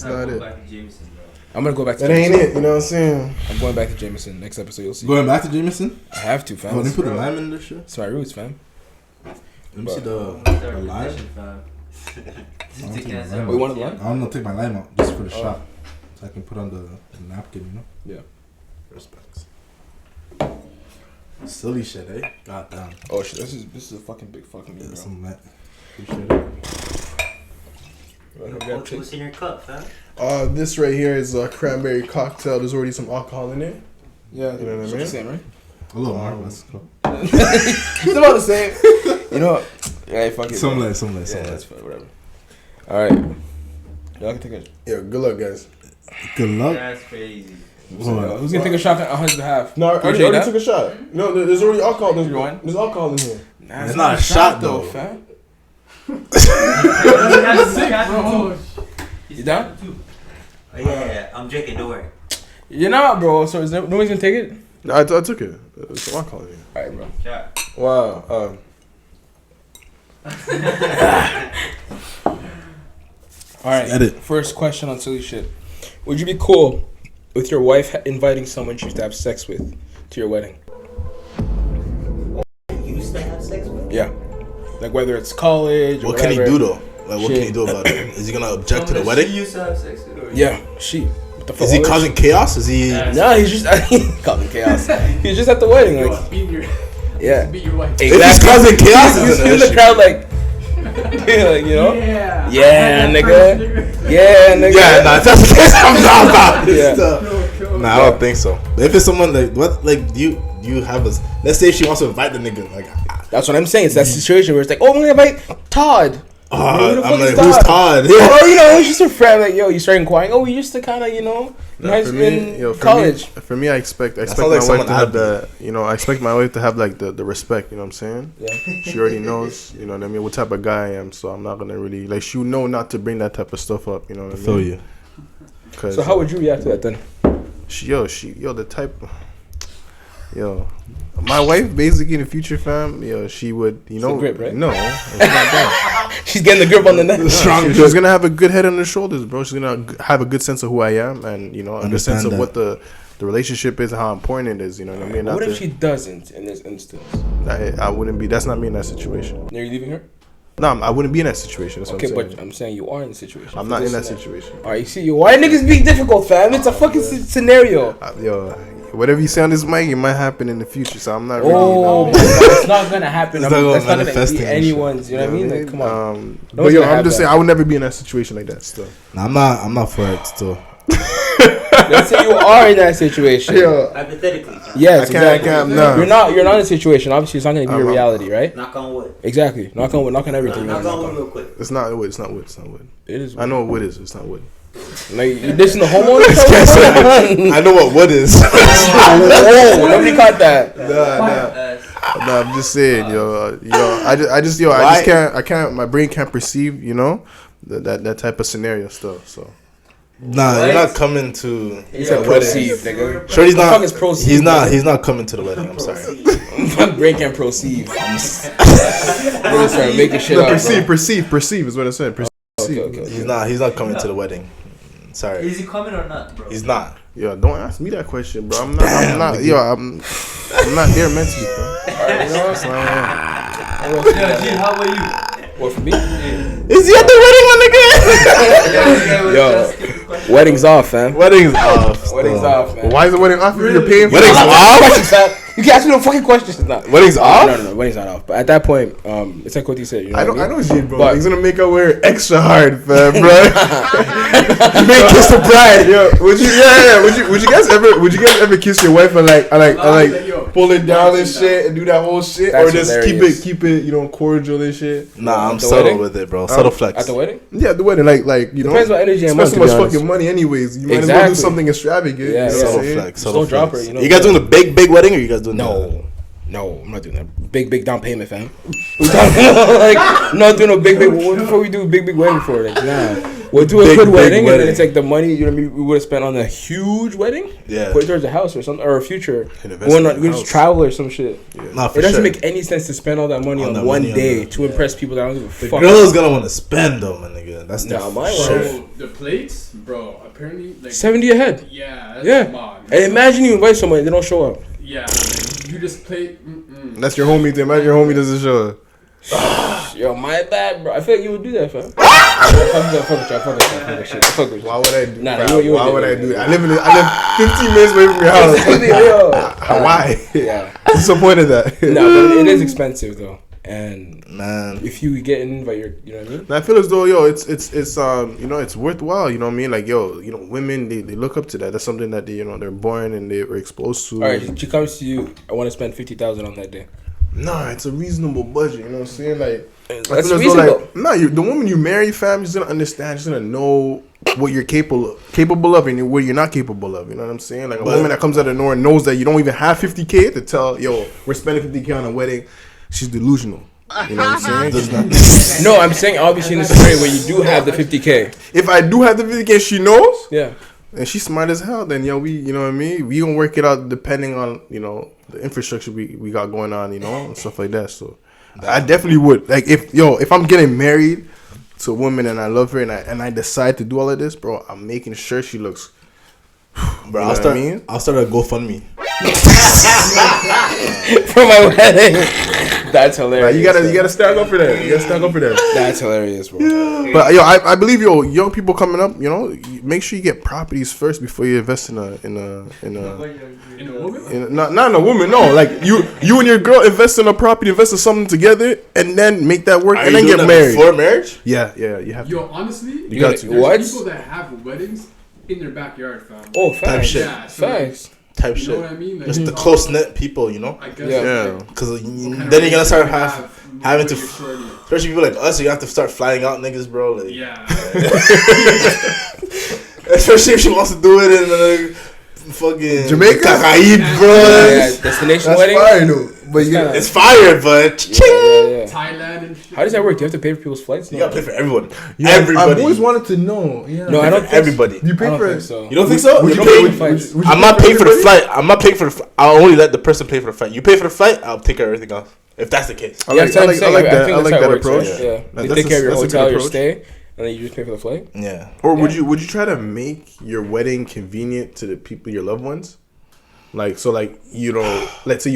not it. I'm gonna go back to that Jameson. Ain't it, you know what I'm saying? I'm going back to Jameson next episode. You'll see. Going back to Jameson? I have to, fam. Oh, they put the lime in this shit? It's my roots, fam. Let me see the lime. We want the lime? I'm gonna take my lime out just for the shot. So I can put on the napkin, you know? Yeah. Respects. Silly shit, eh? God damn. Oh shit, this is a fucking big fucking meal, bro. Appreciate it. What's in your cup, fam? This right here is a cranberry cocktail. There's already some alcohol in it. Yeah, you know what I mean? The same, right? A little more. Let's go. It's about the same. You know, yeah, fuck it. Some Yeah, that's fine, whatever. All right, y'all can take a. Yeah, good luck, guys. Good luck. That's crazy. Who's gonna take a shot on his behalf? No, I already took a shot. No, there's already alcohol. There's alcohol in here. Nah, it's not a shot though, fam. You down? Oh, yeah, I'm drinking. Don't worry. You're not, bro. So is nobody's gonna take it? No, I took it. It's alcohol in here. All right, bro. Shot. Wow. All right. Edit. First question on silly shit. Would you be cool with your wife inviting someone she used to have sex with to your wedding? You used to have sex with? Yeah. Like whether it's college or What can he whatever. do though? Like, what can he do about it? Is he gonna object to the Someone wedding? She used to have sex with her. Yeah, she. What the fuck? Is he causing chaos? Is he? No, he's just causing chaos. He's just at the wedding, like Beat your, yeah. beat your wife. If he's causing chaos, He's it's an in the issue. crowd like, like you know. Yeah. Yeah, nigga. Yeah, nigga. Yeah, nah, if that's the case, I'm not about Yeah. this. Nah, I don't think so. But if it's someone like what, like you have a. Let's say if she wants to invite the nigga, like, That's what I'm saying. It's that situation where it's like, oh, I'm gonna invite Todd. Who the I'm fuck like, is who's Todd? Oh, you know, it's just a friend. Like, yo, you start inquiring. Oh, we used to kind of, you know, nice in college. For me, I expect sounds my like wife someone to have I'd the, I expect my wife to have like the respect. You know what I'm saying? Yeah. She already knows. You know what I mean? What type of guy I am. So I'm not gonna really like. She know not to bring that type of stuff up. You know what I mean? Feel you. So how would you react to that then? The type. My wife basically in the future, fam. She would, The grip, right? No, it's not that. She's getting the grip on the neck. She's gonna have a good head on her shoulders, bro. She's gonna have a good sense of who I am, and a good sense of what the relationship is and how important it is. You know what I mean? What if she doesn't in this instance? I wouldn't be. That's not me in that situation. Are you leaving her? No, I wouldn't be in that situation. That's Okay, what I'm saying. but I'm saying you are in the situation. I'm not in that situation. All right, you see, why niggas being difficult, fam? It's a fucking scenario. Whatever you say on this mic, it might happen in the future. So I'm not really. Oh, it's not gonna happen. It's not gonna That's not gonna manifest be in anyone's. You know what I mean? Like, come on. But I'm just saying, I would never be in that situation like that. Still, Nah, I'm not for it. Still, Let's say you are in that situation. Hypothetically. Yes, I can't. No. You're not in a situation. Obviously, it's not going to be a reality, right? Knock on wood. Exactly. Knock on wood. Knock on everything. Knock on wood real quick. It's not wood. It's not wood. It is. I know what wood is. It's not wood. Like, you listen to homeowners. I know what wood is. Whoa, nobody caught that. Nah, I'm just saying, I just can't. My brain can't perceive, that type of scenario stuff. So. Nah, you're not coming to. He said proceed, nigga. Shorty's not. Fuck is proceed, He's not coming to the wedding. I'm sorry. My brain can't proceed. Niggas start making shit up. Perceive is what I said. Perceive. Okay. He's not coming to the wedding. Sorry. Is he coming or not, bro? He's not. Yo, don't ask me that question, bro. I'm not there mentally, bro. Alright, you know what? Gene, how about you? What for me? Is he at the wedding, my nigga? Yo, wedding's off, fam. Wedding's off. Wedding's off, man. Why is the wedding off if you're paying for it? Wedding's off. You can ask me no fucking questions. Nah. Wedding's off. No, wedding's not off. But at that point, it's like what you said. You know I what know shit, bro. But- He's gonna make her wear extra hard, fam, bro. You may kiss the bride, yo. Would you guys ever kiss your wife and like pull it down and shit and do that whole shit, That's or just hilarious. keep it, cordial and shit? Nah, I'm At the subtle wedding? with it, bro. Subtle flex. At the wedding? Yeah, the wedding, like Depends what energy I'm spend on, so to much be honest. fucking money anyways. You might as well Exactly. do something extravagant. Yeah, you know what Subtle I'm saying? flex. Just Subtle don't drop flex. her, You guys doing the big wedding, or you guys doing No, I'm not doing that. Big down payment, fam. I'm not doing a big. What before we do a big wedding for? Like, nah. We'll do a good wedding, and then it's like the money. You know what I mean? We would have spent on a huge wedding. Yeah. Put it towards a house or something, or a future. We just house. travel or some shit. Nah, for It doesn't sure. make any sense to spend all that money on that one money on day the- to impress people that don't give a The fuck. girl is gonna want to spend though, my nigga. That's Nah, the my shit. wife. So the plates, bro. Apparently, like 70 ahead. Yeah. That's Yeah. mod. And imagine you invite someone and they don't show up. Yeah. You just play. That's your homie. Imagine your homie doesn't show up. Yo, my bad, bro. I feel like you would do that, fam. Fuck with you. Why would I do Nah, that? you Why would would do I it. do that? I live 15 minutes away from your house. Why? Yeah. What's the point of that? No, but it is expensive though. And Man, if you get an invite, you know what I mean? And I feel as though it's it's worthwhile. You know what I mean? Like women they look up to that. That's something that they're born and they were exposed to. All right, she comes to you. I want to spend $50,000 on that day. Nah, it's a reasonable budget. You know what I'm saying? Like, that's reasonable. The woman you marry, fam, she's gonna understand. She's gonna know what you're capable of and what you're not capable of. You know what I'm saying? Like a woman that comes out of nowhere knows that you don't even have 50K to tell, yo, we're spending 50K on a wedding. She's delusional. You know what I'm saying? No, I'm saying obviously in the scenario where you do have the 50K. If I do have the 50K, she knows. Yeah. And she's smart as hell. Then you know what I mean? We gonna work it out depending on the infrastructure we got going on, and stuff like that. So I definitely would. Like if I'm getting married to a woman and I love her and I decide to do all of this, bro, I'm making sure she looks. Bro, I'll start a GoFundMe for my wedding. That's hilarious. Like, you gotta stand up for that. That's hilarious, bro. Yeah. But I believe young people coming up, make sure you get properties first before you invest in a woman. Not in a woman. No, like you and your girl invest in a property, invest in something together, and then make that work, and then get married. Before marriage? Yeah, you have to. Yo, honestly, you got to. There's people that have weddings in their backyard, fam. Oh, facts. Type shit. Yeah, so facts. Type you shit. know what I mean? Like, just the close knit people, I guess. Yeah. Because then you're gonna start having to, especially people like us, you have to start flying out niggas, bro. Like, yeah. Especially if she wants to do it in fucking Jamaica, bro. Yeah, destination That's wedding. fire, though. But it's fire, but Yeah. Thailand and shit. How does that work? Do you have to pay for people's flights? you gotta pay for everyone. yeah, Everybody. I've always wanted to know. Yeah. No, I don't think everybody. You I pay don't for think it. so. You don't think so? Would You you pay pay for flights? I'm not paying for the flight. I'm not paying for the. I'll only let the person pay for the flight. You pay for the flight, I'll take care of everything else. If that's the case. I like that approach. Yeah. That's You take care of your that's a good hotel, your approach. stay, and then you just pay for the flight. Yeah. Or would you try to make your wedding convenient to the people, your loved ones? Let's say you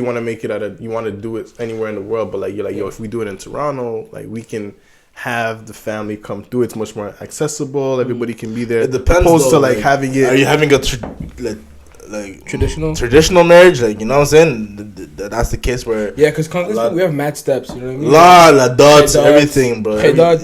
want to make it you want to do it anywhere in the world, but like you're like, yo, if we do it in Toronto, like we can have the family come through. It's much more accessible. Everybody can be there. It depends. Opposed to having it. Are you having a traditional marriage? Like, you know what I'm saying? That's the case where. Yeah, because we have mad steps. You know what I mean? Dots, everything, bro. Dots,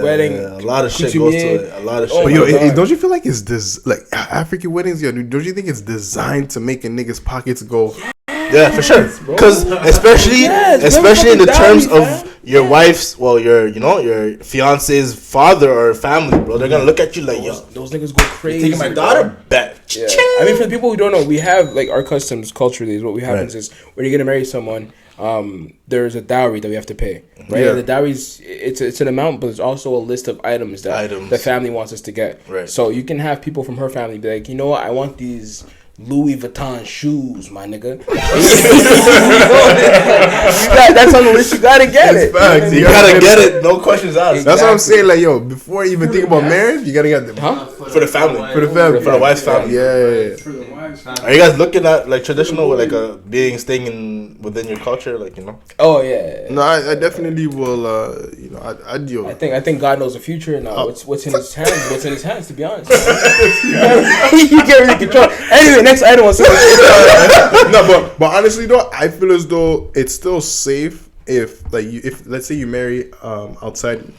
wedding. A lot of shit goes to it. A lot of shit. But yo, don't you feel like it's this African weddings? Yo, don't you think it's designed to make a nigga's pockets go? Yeah, for sure. Because especially in the terms of your wife's, your fiance's father or family, bro, they're gonna look at you like, yo, those niggas go crazy. Taking my daughter back. Yeah. I mean, for the people who don't know, we have like our customs culturally. Is what happens is when you're gonna marry someone, there's a dowry that we have to pay, right? Yeah. And the dowry's it's an amount, but there's also a list of items that the family wants us to get. Right. So you can have people from her family be like, you know what, I want these Louis Vuitton shoes, my nigga. That's on the list. You gotta get it. Facts. You gotta get it. No questions asked. That's what I'm saying. Like, yo, before you even think about marriage, you gotta get them. For the family. For the family. For the wife's family. Yeah. For the wives. Are you guys looking at like traditional with like staying within your culture, like, you know? Oh yeah. No, I definitely will. I think God knows the future now. What's in his hands? What's in his hands? To be honest, you can't really control. Anyway, next item was no, but honestly though, I feel as though it's still safe if let's say you marry outside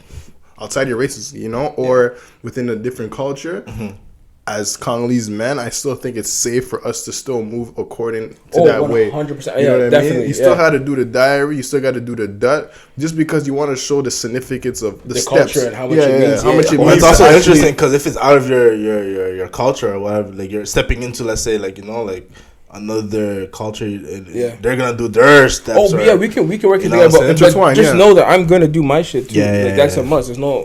your races, or within a different culture. Mm-hmm. As Congolese men, I still think it's safe for us to still move according to that 100%. way. 100%. You know what I mean? You still had to do the diary. You still got to do the dut, just because you want to show the significance of the steps culture and how much it means. How much it Well, means. it's also interesting because if it's out of your culture or whatever, like you're stepping into, let's say, like, like another culture, they're gonna do their steps. Oh yeah, we can work together, but just know that I'm gonna do my shit too. That's a must. There's no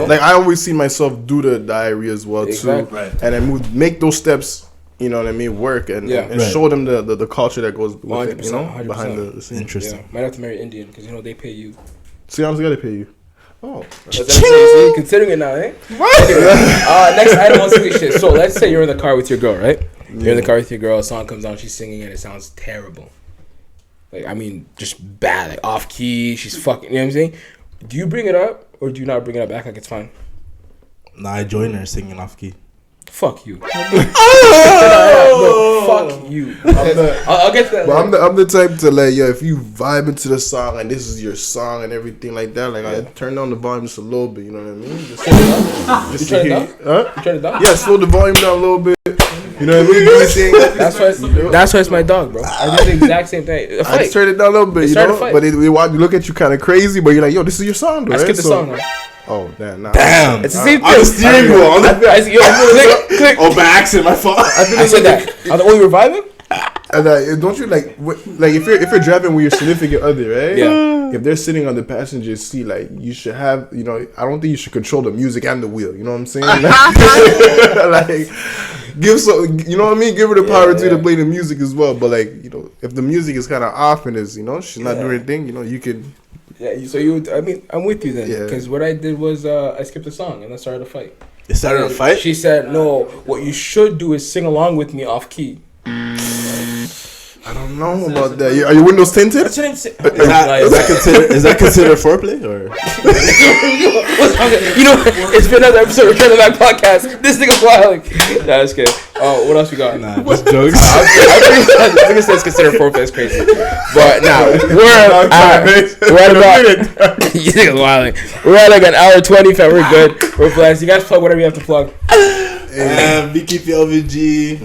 Like I always see myself do the diary as well too, right. And then make those steps. You know what I mean? Work and show them the culture that goes with it. 100%. Behind the scene. Interesting. Yeah. Might have to marry Indian because they pay you. See, I'm gotta pay you. Oh, considering it now, eh? Anyway, next item on sweet shit. So let's say you're in the car with your girl, right? You're in the car with your girl. A song comes on, she's singing, and it sounds terrible. Like, I mean, just bad, like off key. She's fucking. You know what I'm saying? Do you bring it up or do you not bring it up? Act like it's fine. Nah, I join her singing off key. Fuck you. Fuck you. I'll get that. But I'm the type to like, if you vibe into the song and this is your song and everything like that, like I turn down the volume just a little bit. You know what I mean? You turn it down? Huh? You turn it down? Yeah, slow the volume down a little bit. You You know what I mean? Do the thing. That's why it's my dog, bro. I do the exact same thing. I just turned it down a little bit, you know. But they look at you kind of crazy, but you're like, yo, this is your song, right? I skipped the song, right? Oh, damn. Damn. It's the same thing. On the steering wheel. Click. Oh, by accident, my fault. I said that. Oh, you reviving? And don't you like if you're driving with your significant other, right? Yeah. If they're sitting on the passenger seat, like you should have, you know, I don't think you should control the music and the wheel. You know what I'm saying? Like give you know what I mean? Give her the power to play the music as well. But like, you know, if the music is kind of off and is, you know, she's not doing anything, you know, you could. Yeah. So I mean, I'm with you then. Because what I did was I skipped the song and I started a fight. You started a fight? She said, "No. What you should do is sing along with me off key." I don't know about that. Are your windows tinted? Is that considered foreplay or? You know, it's been another episode of ROTM Podcast. This nigga's wild. Nah, that's good. Oh, what else we got? Nah, just jokes. I think it says considered foreplay. It's crazy. But now we're at about. You niggas wilding. We're at like an hour 20. Fam, we're good. We're blessed. You guys plug whatever you have to plug. VKPLVG.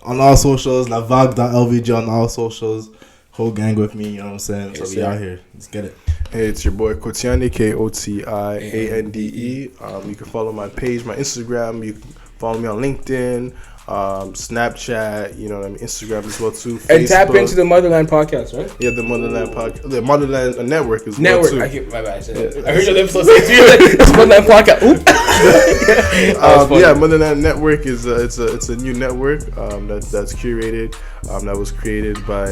On all socials, lavag.lvg on all socials. Whole gang with me, you know what I'm saying? So we out here. Let's get it. Hey, it's your boy Kotiande, KOTIANDE. You can follow my page, my Instagram. You can follow me on LinkedIn, Snapchat, you know what I mean, Instagram as well too. Facebook. And tap into the Motherland Podcast, right? Yeah, the Motherland Podcast, the Motherland Network as well too. My bad. I heard your lips so say it's Motherland Podcast. Oop. Yeah, Motherland Network is it's a new network that's curated. That was created by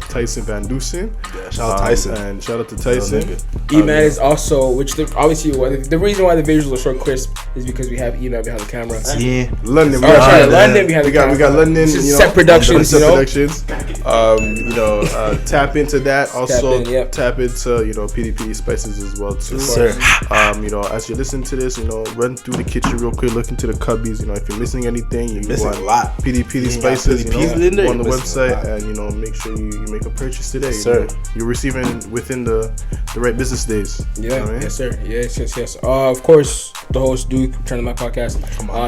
Tyson Van Dusen. Yeah, shout out Tyson. And shout out to Tyson. E-Man is also, obviously the reason why the visuals are so crisp is because we have E-Man behind the camera. Yeah. London. London. We got London. Set Productions. Tap into that. Also tap into PDP Spices as well too. Yes, sir. As you listen to this, run through the kitchen real quick, look into the cubbies. If you're missing anything, you missing want a lot. PDP Spices. On the website, and make sure you make a purchase today. Yes, sir. You're receiving within the right business days. Yeah, yes, sir. Yes. Of course, the host Duke, ROTM Podcast.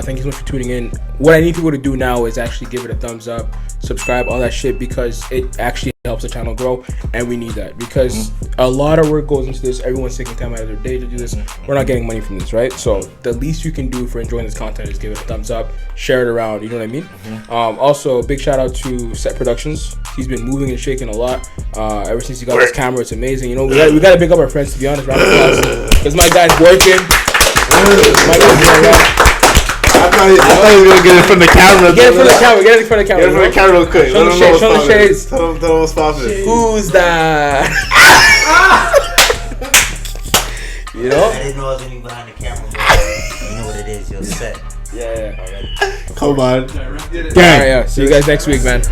Thank you so much for tuning in. What I need people to do now is actually give it a thumbs up, subscribe, all that shit, because it actually helps the channel grow, and we need that because a lot of work goes into this. Everyone's taking time out of their day to do this. We're not getting money from this, right? So the least you can do for enjoying this content is give it a thumbs up, share it around. You know what I mean? Also, big shout out to Set Productions. He's been moving and shaking a lot ever since he got this camera. It's amazing. We got to pick up our friends, to be honest, because my guy's working. I thought he was gonna get it from the camera. Get it from the camera real quick. Show the shades. Tell him what's popping. Who's that? I didn't know I was anything behind the camera, but you know what it is. You're set. Yeah. Already. Come on. Gang. See you guys next week, man.